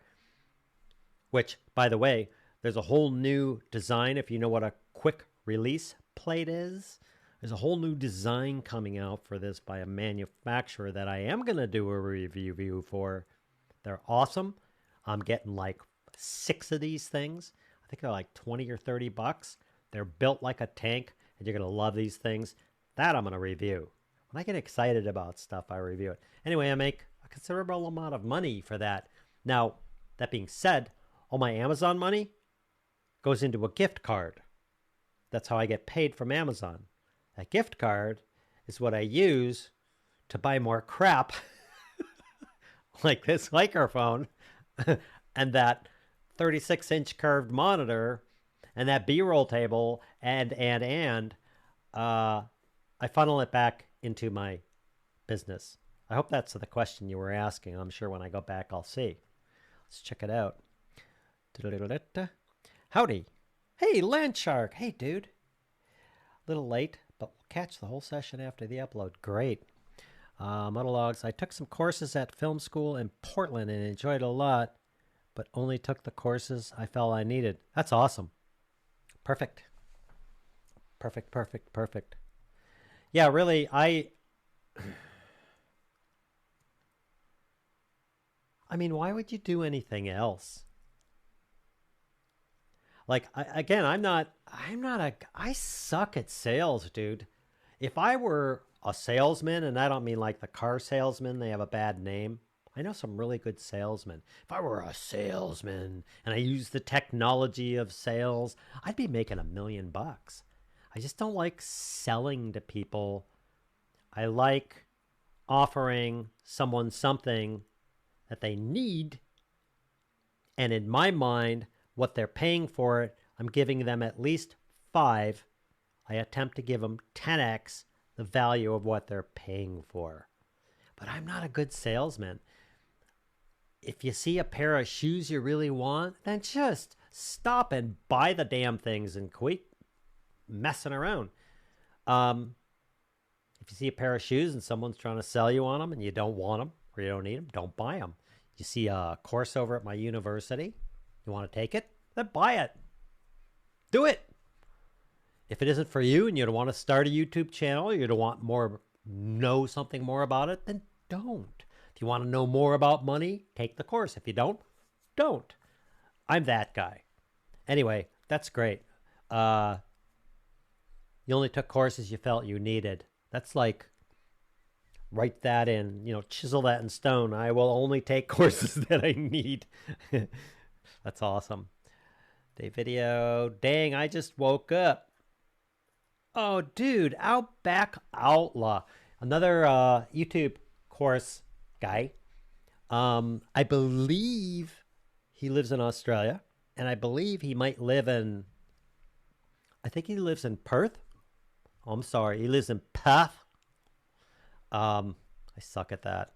Which, by the way, there's a whole new design. If you know what a quick release plate is, there's a whole new design coming out for this by a manufacturer that I am going to do a review for. They're awesome. I'm getting like 6 of these things. I think they're like 20 or 30 bucks. They're built like a tank, and you're going to love these things. That I'm going to review. When I get excited about stuff, I review it. Anyway, I make a considerable amount of money for that. Now, that being said, all my Amazon money goes into a gift card. That's how I get paid from Amazon. That gift card is what I use to buy more crap like this microphone and that 36-inch curved monitor and that B-roll table and I funnel it back into my business. I hope that's the question you were asking. I'm sure when I go back, I'll see. Let's check it out. Howdy. Hey, Landshark. Hey, dude. A little late, but we'll catch the whole session after the upload. Great. Monologues. I took some courses at film school in Portland and enjoyed it a lot, but only took the courses I felt I needed. That's awesome. Perfect. Perfect, perfect, perfect. Yeah, really, I mean, why would you do anything else? Like, I suck at sales, dude. If I were a salesman, and I don't mean like the car salesman, they have a bad name. I know some really good salesmen. If I were a salesman and I used the technology of sales, I'd be making $1 million. I just don't like selling to people. I like offering someone something that they need. And in my mind, what they're paying for it, I'm giving them at least 5. I attempt to give them 10x the value of what they're paying for. But I'm not a good salesman. If you see a pair of shoes you really want, then just stop and buy the damn things and quit messing around. If you see a pair of shoes and someone's trying to sell you on them and you don't want them or you don't need them, don't buy them. You see a course over at my university, you want to take it, then buy it. Do it. If it isn't for you and you don't want to start a YouTube channel, you don't want know something more about it, then don't. If you want to know more about money, take the course. If you don't. I'm that guy. Anyway, that's great. You only took courses you felt you needed. That's like, write that in, chisel that in stone. I will only take courses that I need. That's awesome. Day video. Dang, I just woke up. Oh, dude, Outback Outlaw. Another YouTube course guy. I believe he lives in Australia, and I believe he might live in, I think he lives in Perth. Oh, I'm sorry, he lives in Perth. I suck at that.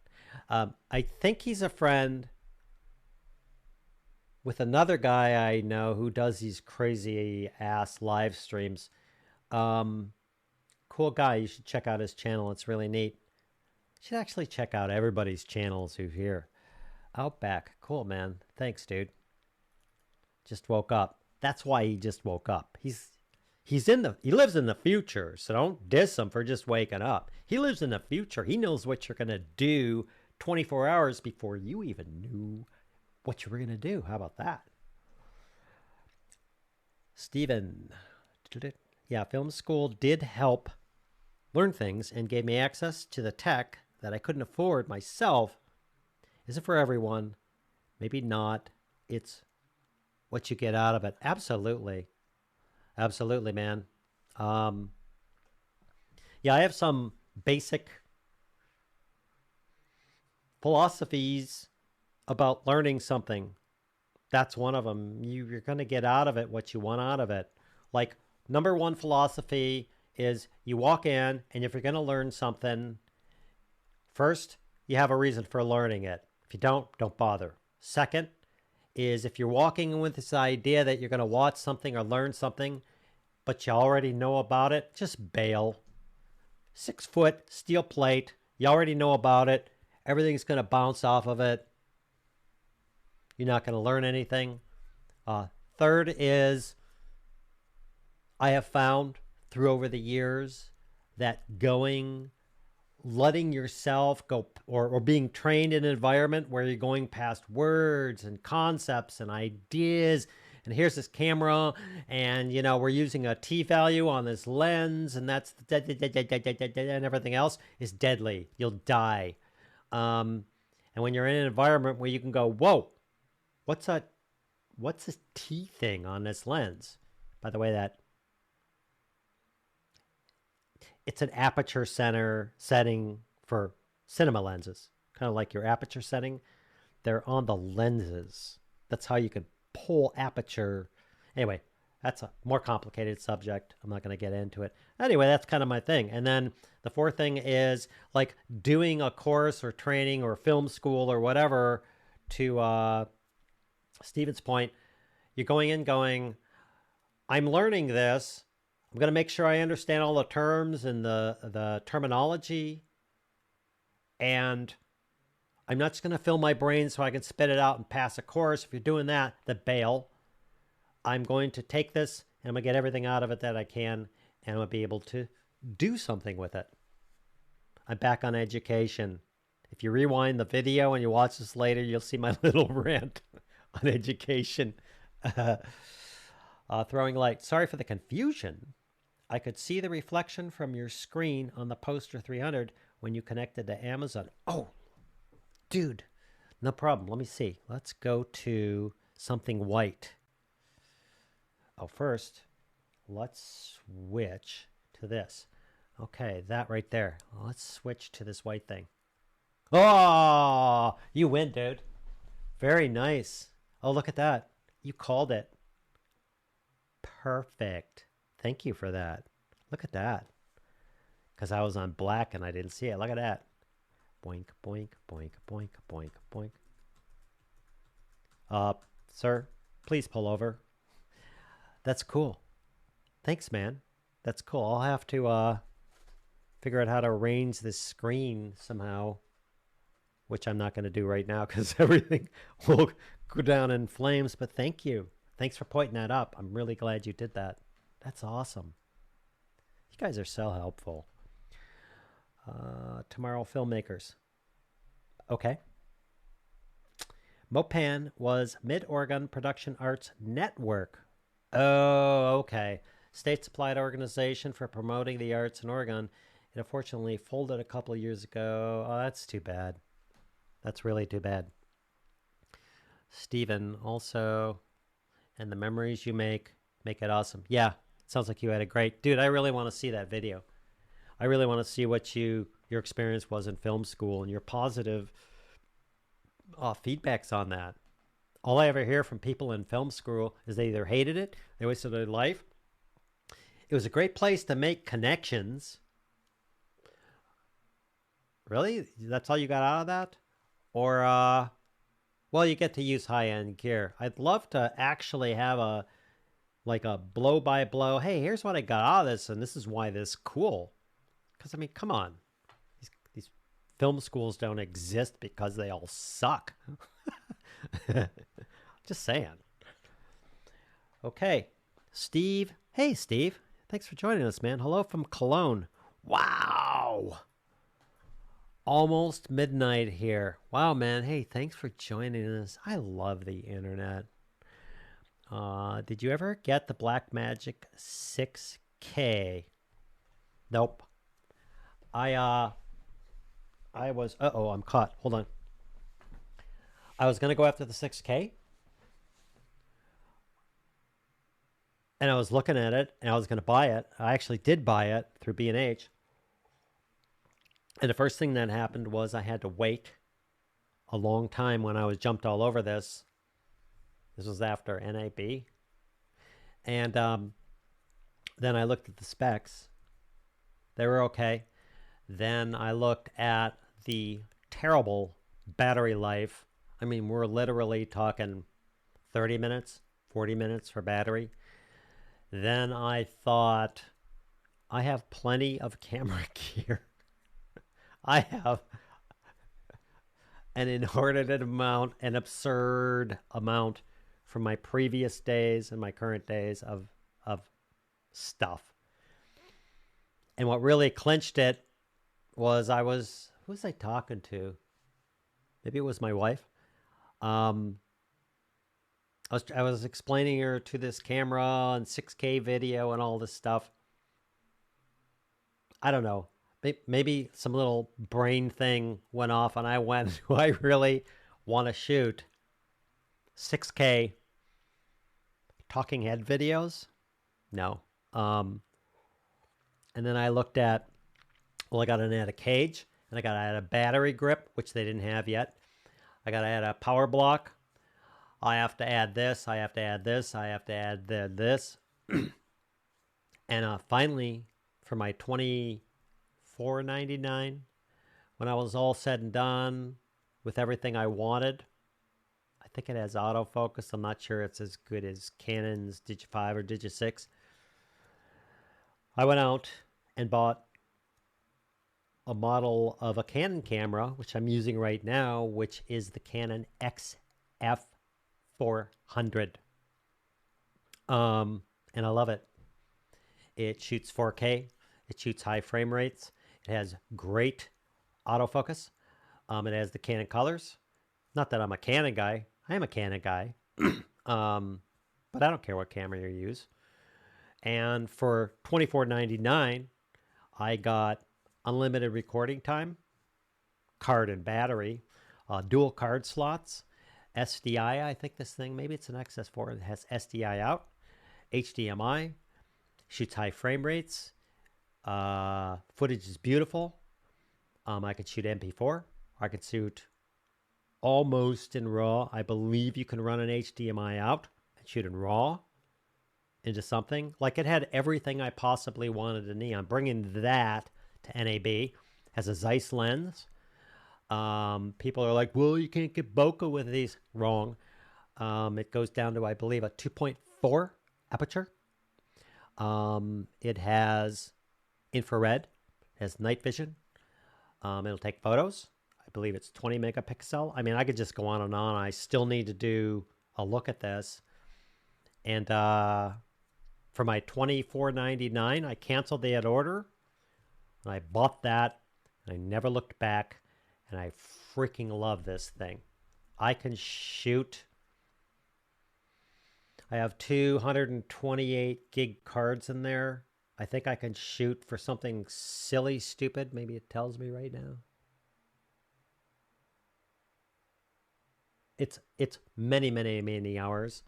I think he's a friend with another guy I know who does these crazy ass live streams. Cool guy. You should check out his channel. It's really neat. You should actually check out everybody's channels who's here. Outback. Cool, man. Thanks, dude. Just woke up. That's why he just woke up. He lives in the future, so don't diss him for just waking up. He lives in the future. He knows what you're going to do 24 hours before you even knew what you were going to do. How about that? Steven. Yeah, film school did help learn things and gave me access to the tech that I couldn't afford myself. Is it for everyone? Maybe not. It's what you get out of it. Absolutely. Absolutely, man. Yeah, I have some basic philosophies about learning something. That's one of them. You're going to get out of it what you want out of it. Like, number one philosophy is you walk in, and if you're going to learn something, first, you have a reason for learning it. If you don't bother. Second is if you're walking in with this idea that you're going to watch something or learn something, but you already know about it, just bail. 6-foot steel plate. You already know about it. Everything's going to bounce off of it. You're not going to learn anything. Third is, I have found through over the years that letting yourself go, or being trained in an environment where you're going past words and concepts and ideas, and here's this camera, and we're using a T value on this lens, and that's and everything else is deadly. You'll die. And when you're in an environment where you can go, whoa, what's this T thing on this lens? By the way, it's an aperture center setting for cinema lenses, kind of like your aperture setting. They're on the lenses. That's how you can pull aperture. Anyway, that's a more complicated subject. I'm not going to get into it. Anyway, that's kind of my thing. And then the fourth thing is like doing a course or training or film school or whatever. To Stephen's point, you're going, I'm learning this. I'm going to make sure I understand all the terms and the terminology. And I'm not just going to fill my brain so I can spit it out and pass a course. If you're doing that, then bail. I'm going to take this and I'm going to get everything out of it that I can, and I'm going to be able to do something with it. I'm back on education. If you rewind the video and you watch this later, you'll see my little rant on education. Throwing light. Sorry for the confusion. I could see the reflection from your screen on the Poster 300 when you connected to Amazon. Oh, dude, no problem. Let me see. Let's go to something white. Oh, first, let's switch to this. Okay, that right there. Let's switch to this white thing. Oh, you win, dude. Very nice. Oh, look at that. You called it. Perfect. Thank you for that. Look at that. Because I was on black and I didn't see it. Look at that. Boink, boink, boink, boink, boink, boink. Sir, please pull over. That's cool. Thanks, man. That's cool. I'll have to figure out how to arrange this screen somehow, which I'm not going to do right now because everything will go down in flames. But thank you. Thanks for pointing that up. I'm really glad you did that. That's awesome. You guys are so helpful. Tomorrow, filmmakers. Okay. Mopan was Mid-Oregon Production Arts Network. Oh, okay. State-supplied organization for promoting the arts in Oregon. It unfortunately folded a couple of years ago. Oh, that's too bad. That's really too bad. Stephen, also, and the memories you make it awesome. Yeah, sounds like you had a great... Dude, I really want to see that video. I really want to see what your experience was in film school and your positive feedbacks on that. All I ever hear from people in film school is they either hated it, they wasted their life. It was a great place to make connections. Really? That's all you got out of that? Or, well, you get to use high-end gear. I'd love to actually have a blow-by-blow, hey, here's what I got out of this, and this is why this is cool. Because, I mean, come on. These film schools don't exist because they all suck. Just saying. Okay. Steve. Hey, Steve. Thanks for joining us, man. Hello from Cologne. Wow. Almost midnight here. Wow, man. Hey, thanks for joining us. I love the internet. Did you ever get the Blackmagic 6K? Nope. I was... Uh-oh, I'm caught. Hold on. I was going to go after the 6K. And I was looking at it, and I was going to buy it. I actually did buy it through B&H. And the first thing that happened was I had to wait a long time when I was jumped all over this. This was after NAB. And then I looked at the specs. They were okay. Then I looked at the terrible battery life. I mean, we're literally talking 30 minutes, 40 minutes for battery. Then I thought, I have plenty of camera gear. I have an inordinate amount, an absurd amount from my previous days and my current days of stuff. And what really clinched it was who was I talking to? Maybe it was my wife. I was explaining her to this camera and 6K video and all this stuff. I don't know. Maybe some little brain thing went off and I went, do I really want to shoot 6K talking head videos? No. And then I looked at, well, I got to add a cage and I got to add a battery grip, which they didn't have yet. I got to add a power block. I have to add this. I have to add this. I have to add this. And finally, for my $24.99, when I was all said and done with everything I wanted, I think it has autofocus. I'm not sure it's as good as Canon's Digi 5 or Digi 6. I went out and bought a model of a Canon camera, which I'm using right now, which is the Canon XF 400. And I love it. It shoots 4K. It shoots high frame rates. It has great autofocus. It has the Canon colors. Not that I'm a Canon guy. I am a Canon guy. But I don't care what camera you use. And for $24.99, I got unlimited recording time, card and battery, dual card slots, SDI. I think this thing, maybe it's an XS4. It has SDI out, HDMI, shoots high frame rates. Footage is beautiful. I could shoot MP4. I could shoot almost in RAW. I believe you can run an HDMI out and shoot in RAW into something. Like, it had everything I possibly wanted to need. I'm bringing that to NAB. Has a Zeiss lens. People are like, well, you can't get bokeh with these. Wrong. It goes down to, I believe, a 2.4 aperture. It has infrared, has night vision. It'll take photos. I believe it's 20 megapixel. I mean, I could just go on and on. I still need to do a look at this. And for my $24.99, I canceled the ad order. And I bought that. And I never looked back. And I freaking love this thing. I can shoot. I have 228 gig cards in there. I think I can shoot for something silly, stupid. Maybe it tells me right now. It's many, many, many hours.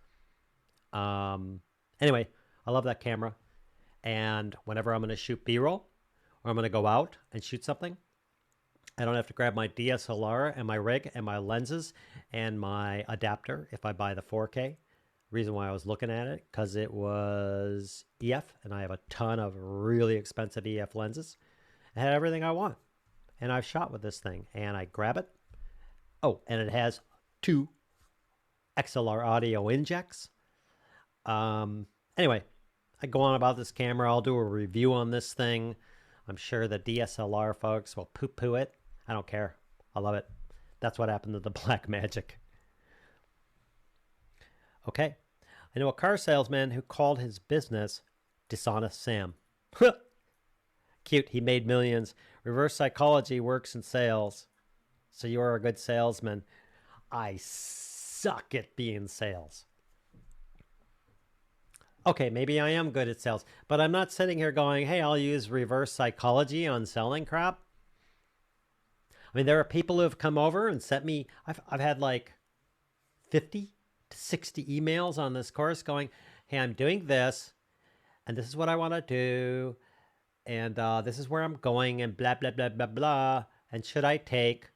Anyway, I love that camera. And whenever I'm going to shoot B-roll or I'm going to go out and shoot something, I don't have to grab my DSLR and my rig and my lenses and my adapter if I buy the 4K. Reason why I was looking at it, because it was EF, and I have a ton of really expensive EF lenses. It had everything I want. And I've shot with this thing. And I grab it. Oh, and it has 2 XLR audio injects. Anyway, I go on about this camera. I'll do a review on this thing. I'm sure the DSLR folks will poo-poo it. I don't care. I love it. That's what happened to the Black Magic. Okay. I know a car salesman who called his business Dishonest Sam. Cute. He made millions. Reverse psychology works in sales. So you are a good salesman. I suck at being sales. Okay, maybe I am good at sales, but I'm not sitting here going, hey, I'll use reverse psychology on selling crap. I mean, there are people who have come over and sent me, I've had like 50 to 60 emails on this course going, hey, I'm doing this, and this is what I want to do, and this is where I'm going, and blah, blah, blah, blah, blah. And should I take,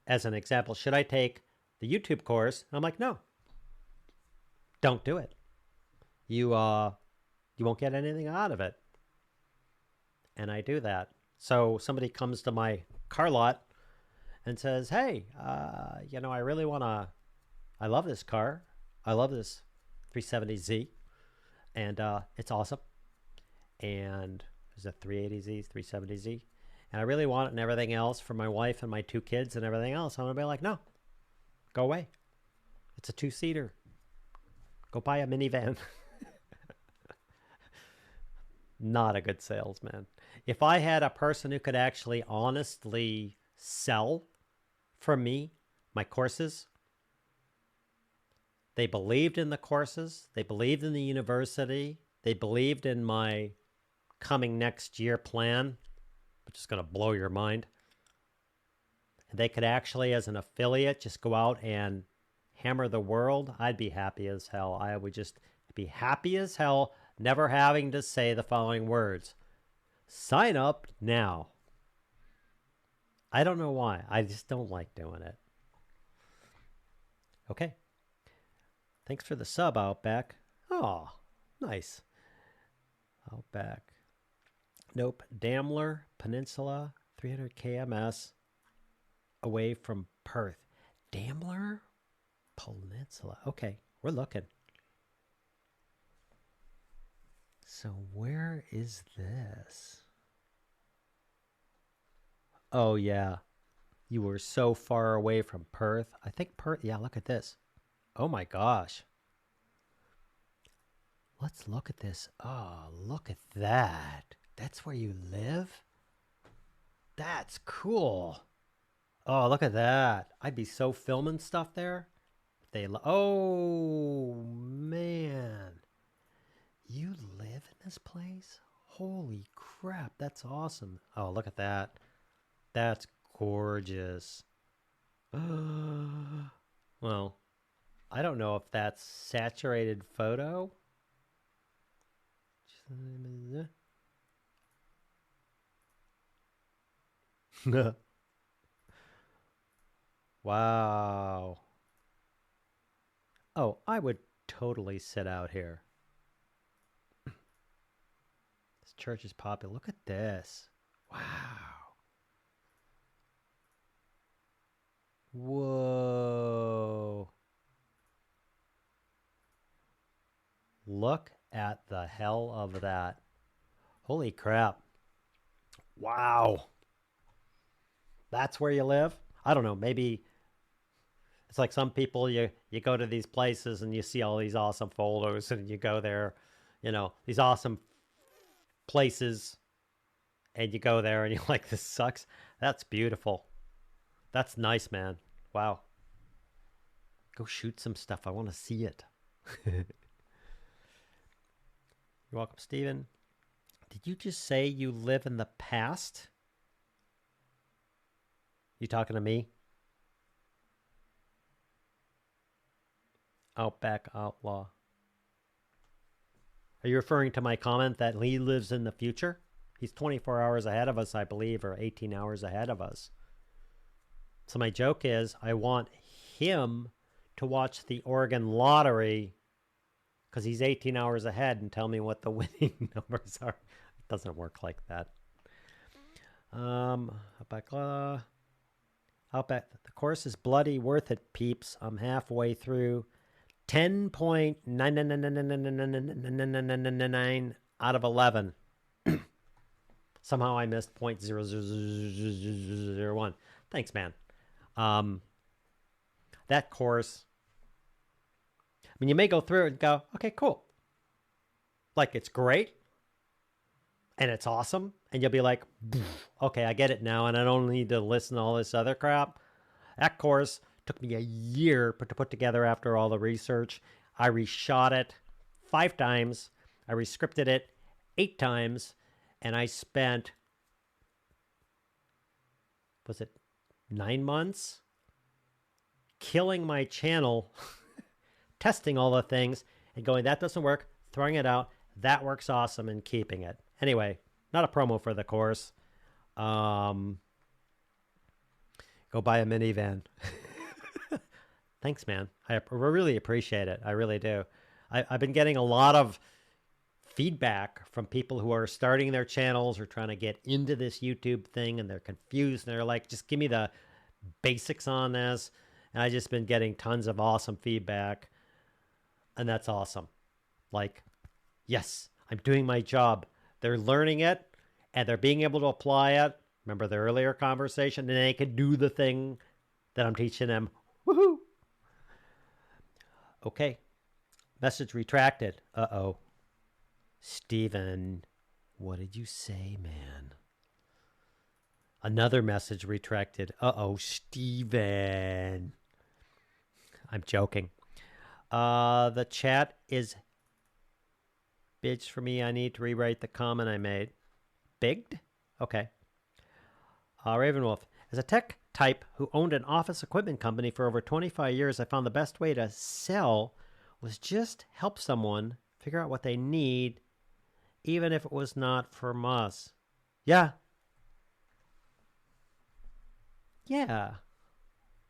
as an example, should I take the YouTube course? And I'm like, no, don't do it. You won't get anything out of it. And I do that. So somebody comes to my car lot and says, hey, I really want to, I love this car. I love this 370Z. And it's awesome. And is it 380Z, 370Z? And I really want it and everything else for my wife and my 2 kids and everything else. I'm going to be like, no, go away. It's a 2-seater. Go buy a minivan. Not a good salesman. If I had a person who could actually honestly sell for me my courses, they believed in the courses, they believed in the university, they believed in my coming next year plan, which is going to blow your mind. And they could actually, as an affiliate, just go out and hammer the world. I'd be happy as hell. I would just be happy as hell, never having to say the following words. Sign up now. I don't know why. I just don't like doing it. Okay. Thanks for the sub, Outback. Oh, nice. Outback. Nope. Daimler Peninsula, 300 kms away from Perth. Daimler Peninsula. Okay, we're looking. So where is this? Oh, yeah. You were so far away from Perth. I think Perth, yeah, look at this. Oh my gosh. Let's look at this. Oh, look at that. That's where you live? That's cool. Oh, look at that. I'd be so filming stuff there. Oh, man. You live in this place? Holy crap, that's awesome. Oh, look at that. That's gorgeous. Well, I don't know if that's saturated photo. Wow. Oh, I would totally sit out here. This church is popular. Look at this. Wow. Whoa. Look at the hell of that. Holy crap. Wow. That's where you live? I don't know. Maybe it's like some people, you go to these places and you see all these awesome photos and you go there, you know, these awesome places, and you go there and you're like, this sucks. That's beautiful. That's nice, man. Wow. Go shoot some stuff. I want to see it. You're welcome, Steven. Did you just say you live in the past? You talking to me? Outback Outlaw. Are you referring to my comment that he lives in the future? He's 24 hours ahead of us, I believe, or 18 hours ahead of us. So my joke is, I want him to watch the Oregon lottery because he's 18 hours ahead and tell me what the winning numbers are. It doesn't work like that. Outback, the course is bloody worth it, peeps. I'm halfway through. 10.9999999 out of 11. Somehow I missed 0.00001. Thanks, man. That course, I mean, you may go through it and go, okay, cool. Like, it's great. And it's awesome. And you'll be like, okay, I get it now. And I don't need to listen to all this other crap. That course took me a year to put together after all the research. I reshot it 5 times. I rescripted it 8 times. And I spent, was it 9 months? Killing my channel, testing all the things, and going, that doesn't work, throwing it out. That works awesome, and keeping it. Anyway, not a promo for the course. Go buy a minivan. Thanks, man. I really appreciate it. I really do. I've been getting a lot of feedback from people who are starting their channels or trying to get into this YouTube thing, and they're confused, and they're like, just give me the basics on this. And I've just been getting tons of awesome feedback, and that's awesome. Like, yes, I'm doing my job. They're learning it. and they're being able to apply it. Remember the earlier conversation? And they can do the thing that I'm teaching them. Woohoo! Okay. Message retracted. Uh-oh. Steven, what did you say, man? Another message retracted. Uh-oh, Steven. I'm joking. The chat is big for me. I need to rewrite the comment I made. Bigged? Okay. Ravenwolf. As a tech type who owned an office equipment company for over 25 years, I found the best way to sell was just help someone figure out what they need, even if it was not from us. Yeah. Yeah.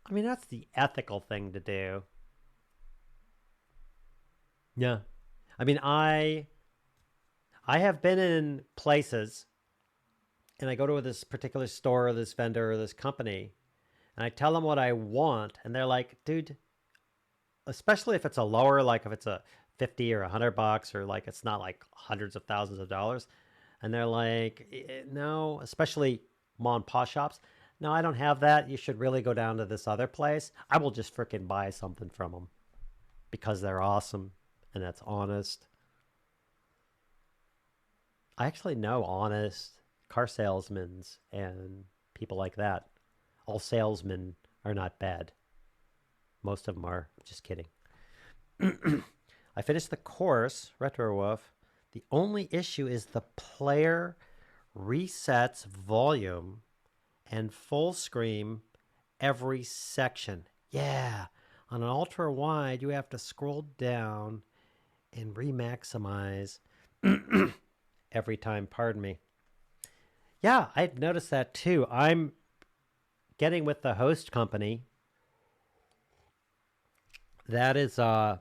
I mean, that's the ethical thing to do. Yeah. I mean, I have been in places and I go to this particular store or this vendor or this company and I tell them what I want and they're like, dude, especially if it's a lower, like if it's a 50 or $100 or like it's not like hundreds of thousands of dollars. And they're like, no, especially mom and pop shops. No, I don't have that. You should really go down to this other place. I will just freaking buy something from them because they're awesome and that's honest. I actually know honest car salesmen and people like that. All salesmen are not bad. Most of them are. Just kidding. I finished the course, Retro Wolf. The only issue is the player resets volume and full screen every section. Yeah. On an ultra wide, you have to scroll down and remaximize every time. Pardon me. Yeah, I've noticed that too. I'm getting with the host company. That is, I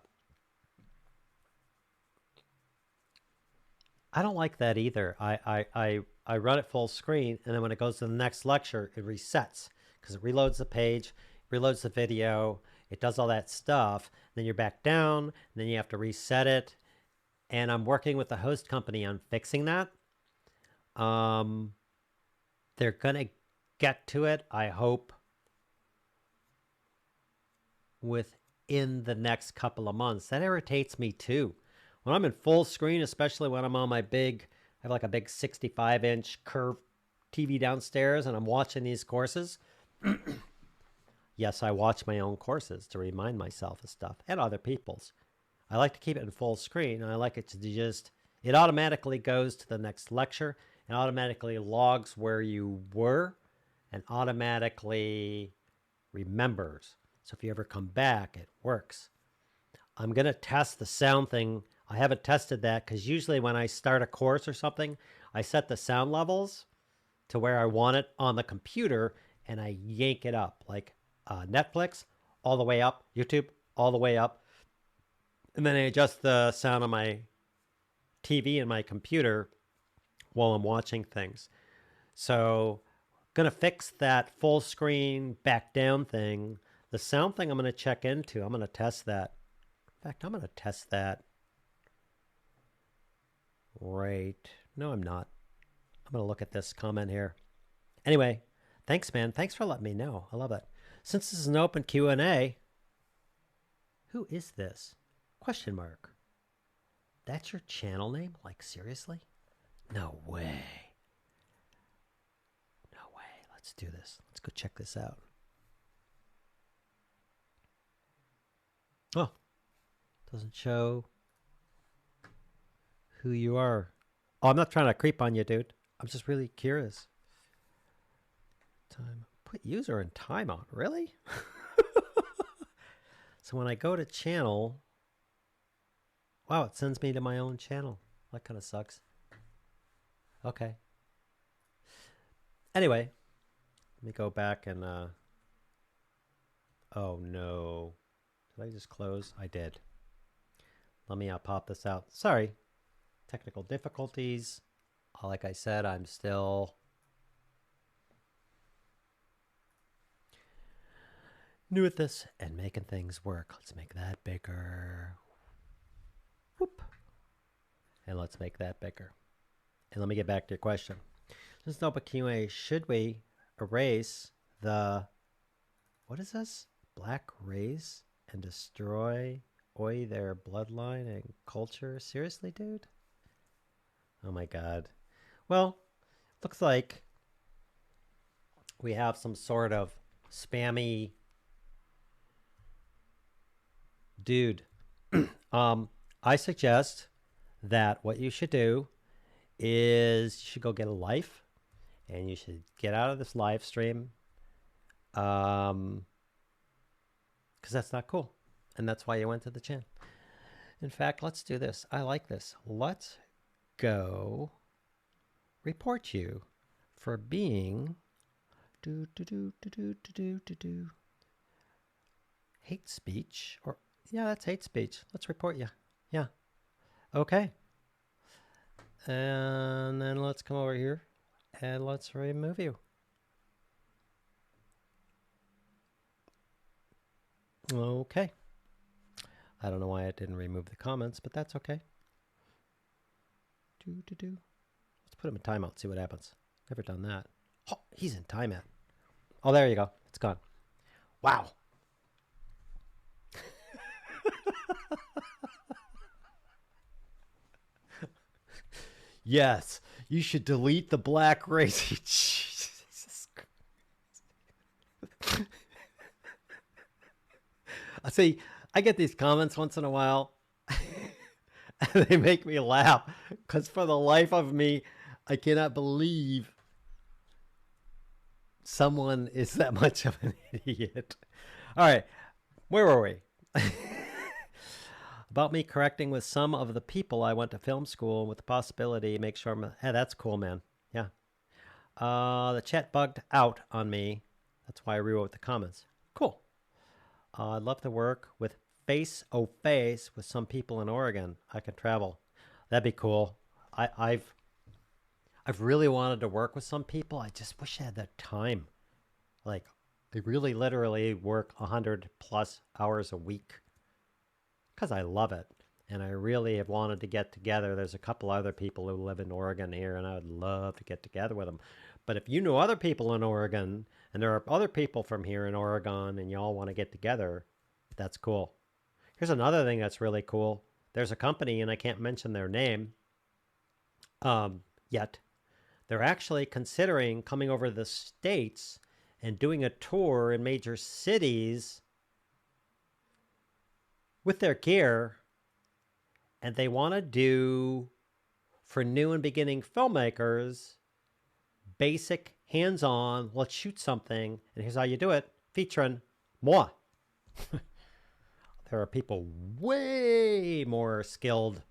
don't like that either. I run it full screen, and then when it goes to the next lecture, it resets because it reloads the page, reloads the video, it does all that stuff. Then you're back down, and then you have to reset it. And I'm working with the host company on fixing that. They're gonna get to it, I hope, within the next couple of months. That irritates me too. When I'm in full screen, especially when I'm on my big, I have like a big 65-inch curved TV downstairs and I'm watching these courses. Yes, I watch my own courses to remind myself of stuff and other people's. I like to keep it in full screen. And I like it to just, it automatically goes to the next lecture and automatically logs where you were and automatically remembers. So if you ever come back, it works. I'm going to test the sound thing. I haven't tested that because usually when I start a course or something, I set the sound levels to where I want it on the computer and I yank it up. Like Netflix, all the way up. YouTube, all the way up. And then I adjust the sound on my TV and my computer while I'm watching things. So going to fix that full screen back down thing. The sound thing I'm going to check into. I'm going to test that. In fact, I'm going to test that. Right. No, I'm not. I'm going to look at this comment here. Anyway, thanks, man. Thanks for letting me know. I love it. Since this is an open Q&A, who is this? Question mark. That's your channel name? Like, seriously? No way. No way. Let's do this. Let's go check this out. Oh, doesn't show who you are. Oh, I'm not trying to creep on you, dude. I'm just really curious. Time. Put user and timeout. Really? So when I go to channel, wow, it sends me to my own channel. That kind of sucks. Okay. Anyway, let me go back and, oh no. Did I just close? I did. Let me pop this out. Sorry. Technical difficulties. Like I said, I'm still new at this and making things work. Let's make that bigger. Whoop. And let's make that bigger. And let me get back to your question. There's no but QA. Should we erase the, what is this? Black race and destroy their bloodline and culture? Seriously, dude? Oh my god. Well, looks like we have some sort of spammy dude. I suggest that what you should do is you should go get a life and you should get out of this live stream. Because that's not cool. And that's why you went to the channel. In fact, let's do this. I like this. Let's go report you for being hate speech. Or yeah, that's hate speech. Let's report you. Yeah. Okay. And then let's come over here and let's remove you. Okay. I don't know why I didn't remove the comments, but that's okay. Let's put him in timeout, see what happens. Never done that. Oh, he's in timeout. Oh, there you go. It's gone. Wow. Yes, you should delete the black race. Jesus Christ. I see, I get these comments once in a while, and they make me laugh, because for the life of me, I cannot believe someone is that much of an idiot. All right, where were we? About me correcting with some of the people I went to film school with the possibility to make sure I'm... Hey, that's cool, man. Yeah. The chat bugged out on me. That's why I rewrote the comments. Cool. I'd love to work with face-to-face with some people in Oregon. I can travel. That'd be cool. I've really wanted to work with some people. I just wish I had that time. Like, they really literally work 100 plus hours a week. Because I love it. And I really have wanted to get together. There's a couple other people who live in Oregon here, and I would love to get together with them. But if you know other people in Oregon, and there are other people from here in Oregon, and y'all want to get together, that's cool. Here's another thing that's really cool. There's a company, and I can't mention their name yet. They're actually considering coming over to the States and doing a tour in major cities with their gear, and they want to do, for new and beginning filmmakers, basic hands-on, let's shoot something, and here's how you do it, featuring moi. There are people way more skilled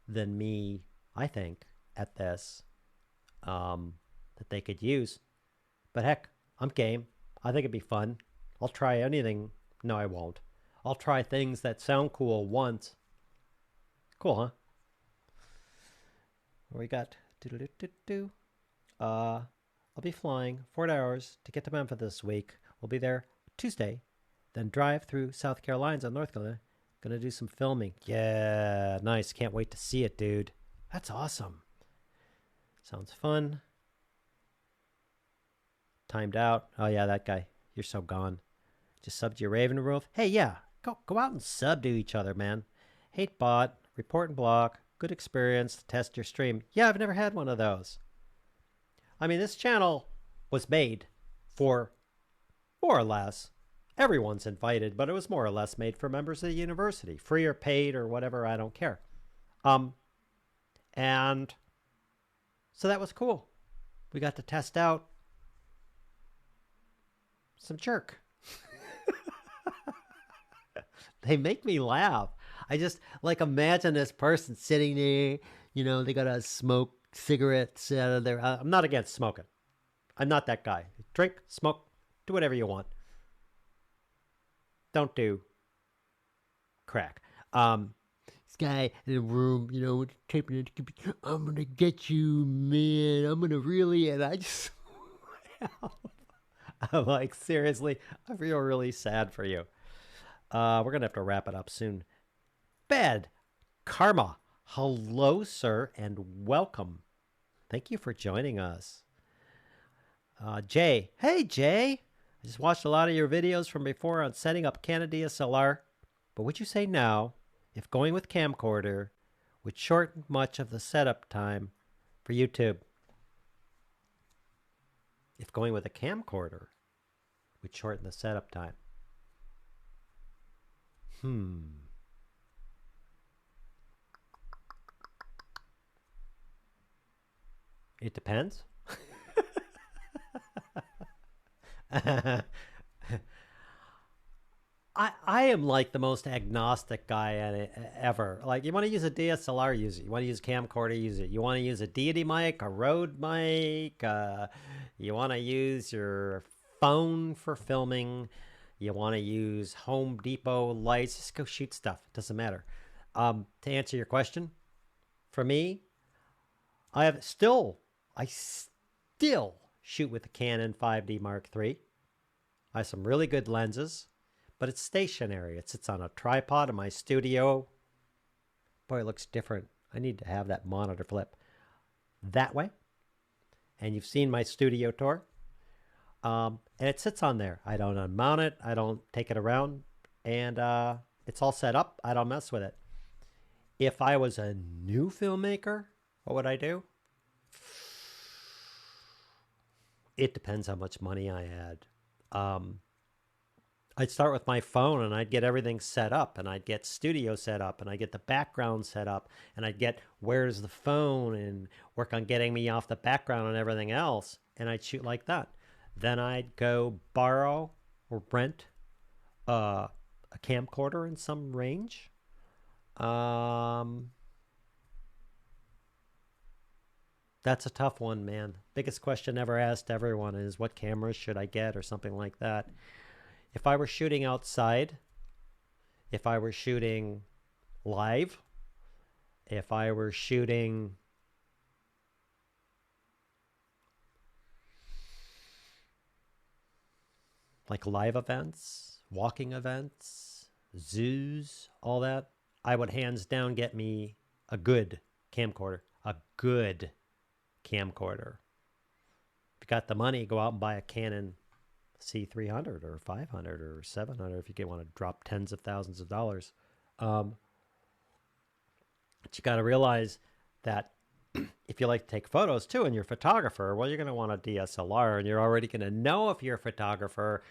than me, I think, at this, that they could use. But heck, I'm game. I think it'd be fun. I'll try anything. No, I won't. I'll try things that sound cool once. Cool, huh? What we got? I'll be flying 4 hours to get to Memphis this week. We'll be there Tuesday, then drive through South Carolina and North Carolina. Gonna do some filming. Yeah, nice. Can't wait to see it, dude. That's awesome. Sounds fun. Timed out. Oh yeah, that guy. You're so gone. Just subbed your Raven Roof. Hey, yeah. Go out and sub to each other, man. Hate bot, report and block, good experience, test your stream. Yeah, I've never had one of those. I mean, this channel was made for, more or less, everyone's invited, but it was more or less made for members of the university. Free or paid or whatever, I don't care. And so that was cool. We got to test out some jerk. They make me laugh. I just like imagine this person sitting there, you know, they got to smoke cigarettes out of their... I'm not against smoking. I'm not that guy. Drink, smoke, do whatever you want. Don't do crack. This guy in the room, you know, taping it. I'm going to get you, man. I'm going to really... And I just... I'm like, seriously, I feel really sad for you. We're going to have to wrap it up soon. Bad Karma. Hello, sir, and welcome. Thank you for joining us. Jay. Hey, Jay. I just watched a lot of your videos from before on setting up Canon DSLR. But would you say now, if going with camcorder would shorten much of the setup time for YouTube? If going with a camcorder would shorten the setup time. It depends. I am like the most agnostic guy at it ever. Like, you want to use a DSLR, use it. You want to use camcorder, use it. You want to use a deity mic, a Rode mic. You want to use your phone for filming. You want to use Home Depot lights. Just go shoot stuff. It doesn't matter. To answer your question, for me, I still shoot with the Canon 5D Mark III. I have some really good lenses, but it's stationary. It sits on a tripod in my studio. Boy, it looks different. I need to have that monitor flip that way. And you've seen my studio tour. And it sits on there. I don't unmount it. I don't take it around. And it's all set up. I don't mess with it. If I was a new filmmaker, what would I do? It depends how much money I had. I'd start with my phone and I'd get everything set up, and I'd get studio set up, and I'd get the background set up, and I'd get where's the phone and work on getting me off the background and everything else. And I'd shoot like that. Then I'd go borrow or rent a camcorder in some range. That's a tough one, man. Biggest question ever asked everyone is, what cameras should I get, or something like that. If I were shooting outside, if I were shooting live, if I were shooting like live events, walking events, zoos, all that, I would hands down get me a good camcorder. A good camcorder. If you got the money, go out and buy a Canon C300 or 500 or 700 if you want to drop tens of thousands of dollars. But you got to realize that if you like to take photos too and you're a photographer, well, you're going to want a DSLR, and you're already going to know, if you're a photographer,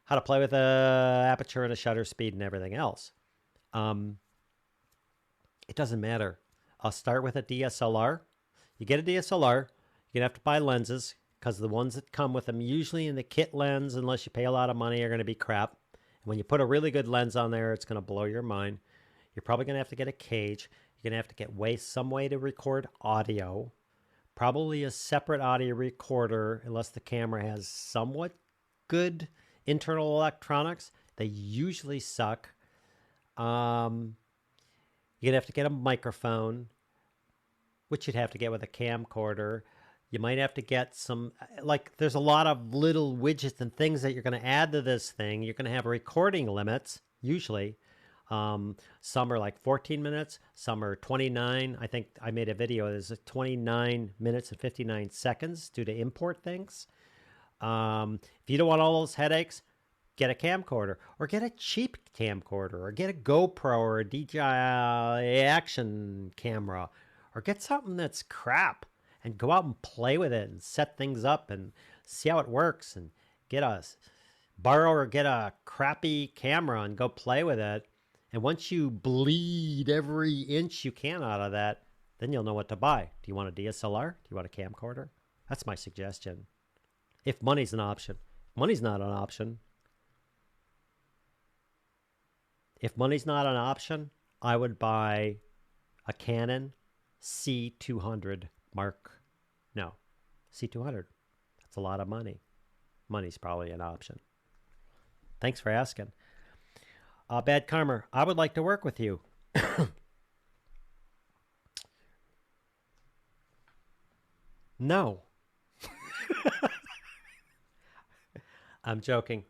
how to play with a aperture and a shutter speed and everything else. It doesn't matter. I'll start with a DSLR. You get a DSLR, you're going to have to buy lenses, because the ones that come with them, usually in the kit lens, unless you pay a lot of money, are going to be crap. And when you put a really good lens on there, it's going to blow your mind. You're probably going to have to get a cage. You're going to have to get some way to record audio. Probably a separate audio recorder, unless the camera has somewhat good internal electronics. They usually suck. You're going to have to get a microphone, which you'd have to get with a camcorder. You might have to get some, like, there's a lot of little widgets and things that you're going to add to this thing. You're going to have recording limits, usually. Some are like 14 minutes. Some are 29. I think I made a video. There's 29 minutes and 59 seconds due to import things. If you don't want all those headaches, get a camcorder, or get a cheap camcorder, or get a GoPro or a DJI action camera, or get something that's crap and go out and play with it and set things up and see how it works, and borrow or get a crappy camera and go play with it. And once you bleed every inch you can out of that, then you'll know what to buy. Do you want a DSLR? Do you want a camcorder? That's my suggestion. If money's an option. If money's not an option, I would buy a Canon C200 C200. That's a lot of money. Money's probably an option. Thanks for asking. Bad Karma, I would like to work with you. No. I'm joking.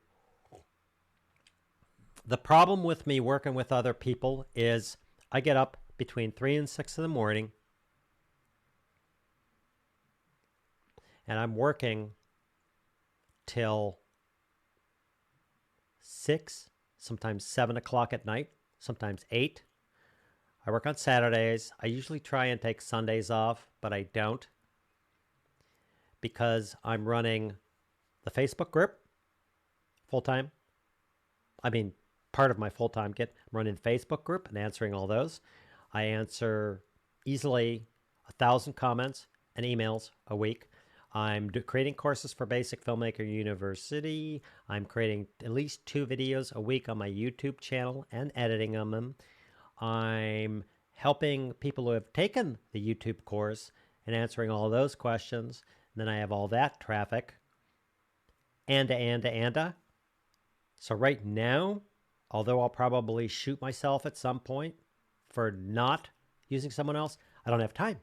The problem with me working with other people is I get up between 3 and 6 in the morning, and I'm working till 6, sometimes 7 o'clock at night, sometimes 8. I work on Saturdays. I usually try and take Sundays off, but I don't because I'm running the Facebook group full-time. I mean, part of my full-time gig. I'm running the Facebook group and answering all those. I answer easily 1,000 comments and emails a week. I'm creating courses for Basic Filmmaker University. I'm creating at least 2 videos a week on my YouTube channel and editing them. I'm helping people who have taken the YouTube course and answering all those questions. And then I have all that traffic. And. So right now, although I'll probably shoot myself at some point for not using someone else, I don't have time.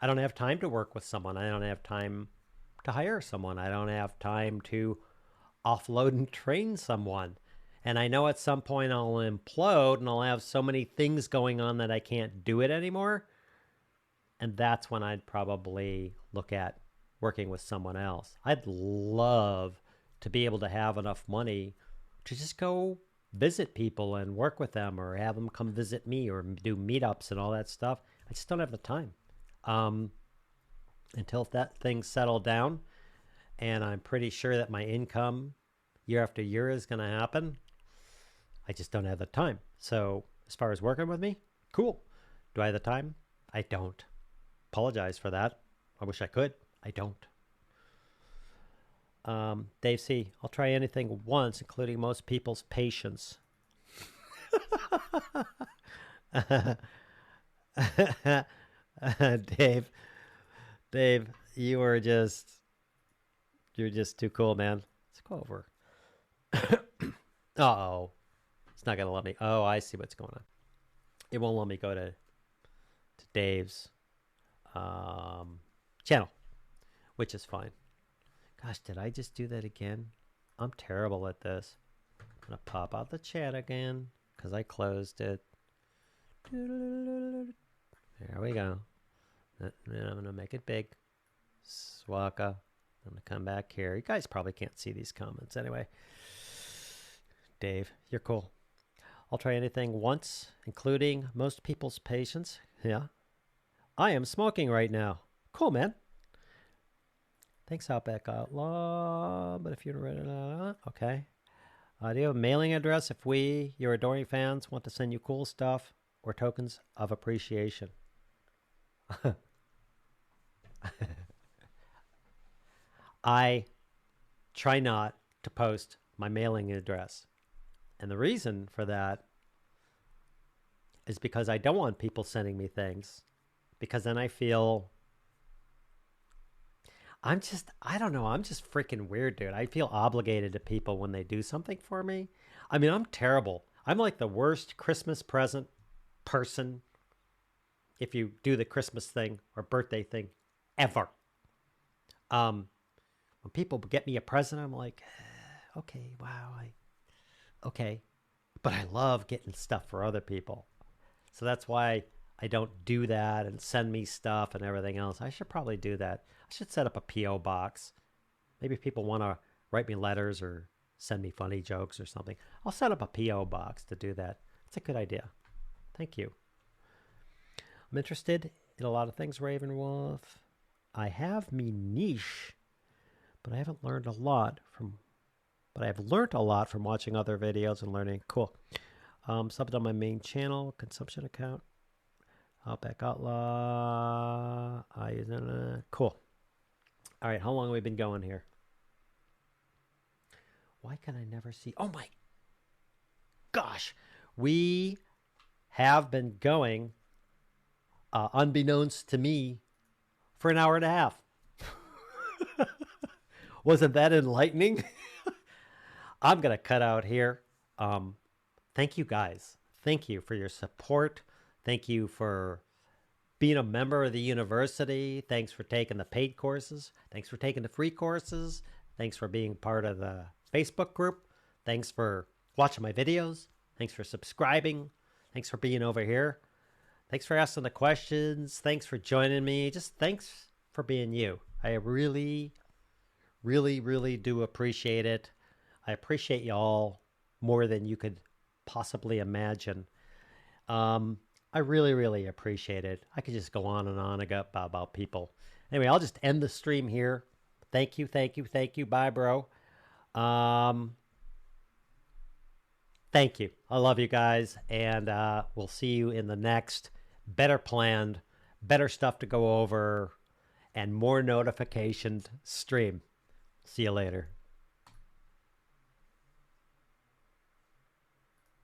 I don't have time to work with someone. I don't have time to hire someone. I don't have time to offload and train someone. And I know at some point I'll implode and I'll have so many things going on that I can't do it anymore. And that's when I'd probably look at working with someone else. I'd love to be able to have enough money to just go visit people and work with them or have them come visit me or do meetups and all that stuff. I just don't have the time. Until that thing settled down and I'm pretty sure that my income year after year is going to happen, I just don't have the time. So as far as working with me, cool. Do I have the time? I don't. Apologize for that. I wish I could. I don't. Dave C., I'll try anything once, including most people's patience. Dave, you're just too cool, man. Let's go over. Uh-oh. It's not going to let me. Oh, I see what's going on. It won't let me go to Dave's channel, which is fine. Gosh, did I just do that again? I'm terrible at this. I'm going to pop out the chat again because I closed it. There we go. And I'm going to make it big. Swaka. I'm going to come back here. You guys probably can't see these comments anyway. Dave, you're cool. I'll try anything once, including most people's patience. Yeah. I am smoking right now. Cool, man. Thanks, Outback Outlaw. But if you're ready, okay. Do you have a mailing address if we, your adoring fans, want to send you cool stuff or tokens of appreciation? I try not to post my mailing address. And the reason for that is because I don't want people sending me things. Because then I feel... I don't know. I'm just freaking weird, dude. I feel obligated to people when they do something for me. I mean, I'm terrible. I'm like the worst Christmas present person if you do the Christmas thing or birthday thing ever. When people get me a present, I'm like, okay, wow, okay. But I love getting stuff for other people. So that's why I don't do that and send me stuff and everything else. I should probably do that. I should set up a P.O. box. Maybe if people want to write me letters or send me funny jokes or something. I'll set up a P.O. box to do that. It's a good idea. Thank you. I'm interested in a lot of things, Ravenwolf. I have me niche, but I haven't learned a lot from... But I've learned a lot from watching other videos and learning. Cool. Subbed on my main channel, consumption account. Outback Outlaw. Cool. All right, how long have we been going here? Why can I never see? Oh my gosh. We have been going, unbeknownst to me, for an hour and a half. Wasn't that enlightening? I'm going to cut out here. Thank you guys. Thank you for your support. Thank you for being a member of the university. Thanks for taking the paid courses. Thanks for taking the free courses. Thanks for being part of the Facebook group. Thanks for watching my videos. Thanks for subscribing. Thanks for being over here. Thanks for asking the questions. Thanks for joining me. Just thanks for being you. I really Really, really do appreciate it. I appreciate y'all more than you could possibly imagine. I really, really appreciate it. I could just go on and on about people. Anyway, I'll just end the stream here. Thank you, thank you, thank you. Bye, bro. Thank you. I love you guys, and we'll see you in the next better planned, better stuff to go over, and more notifications stream. See you later.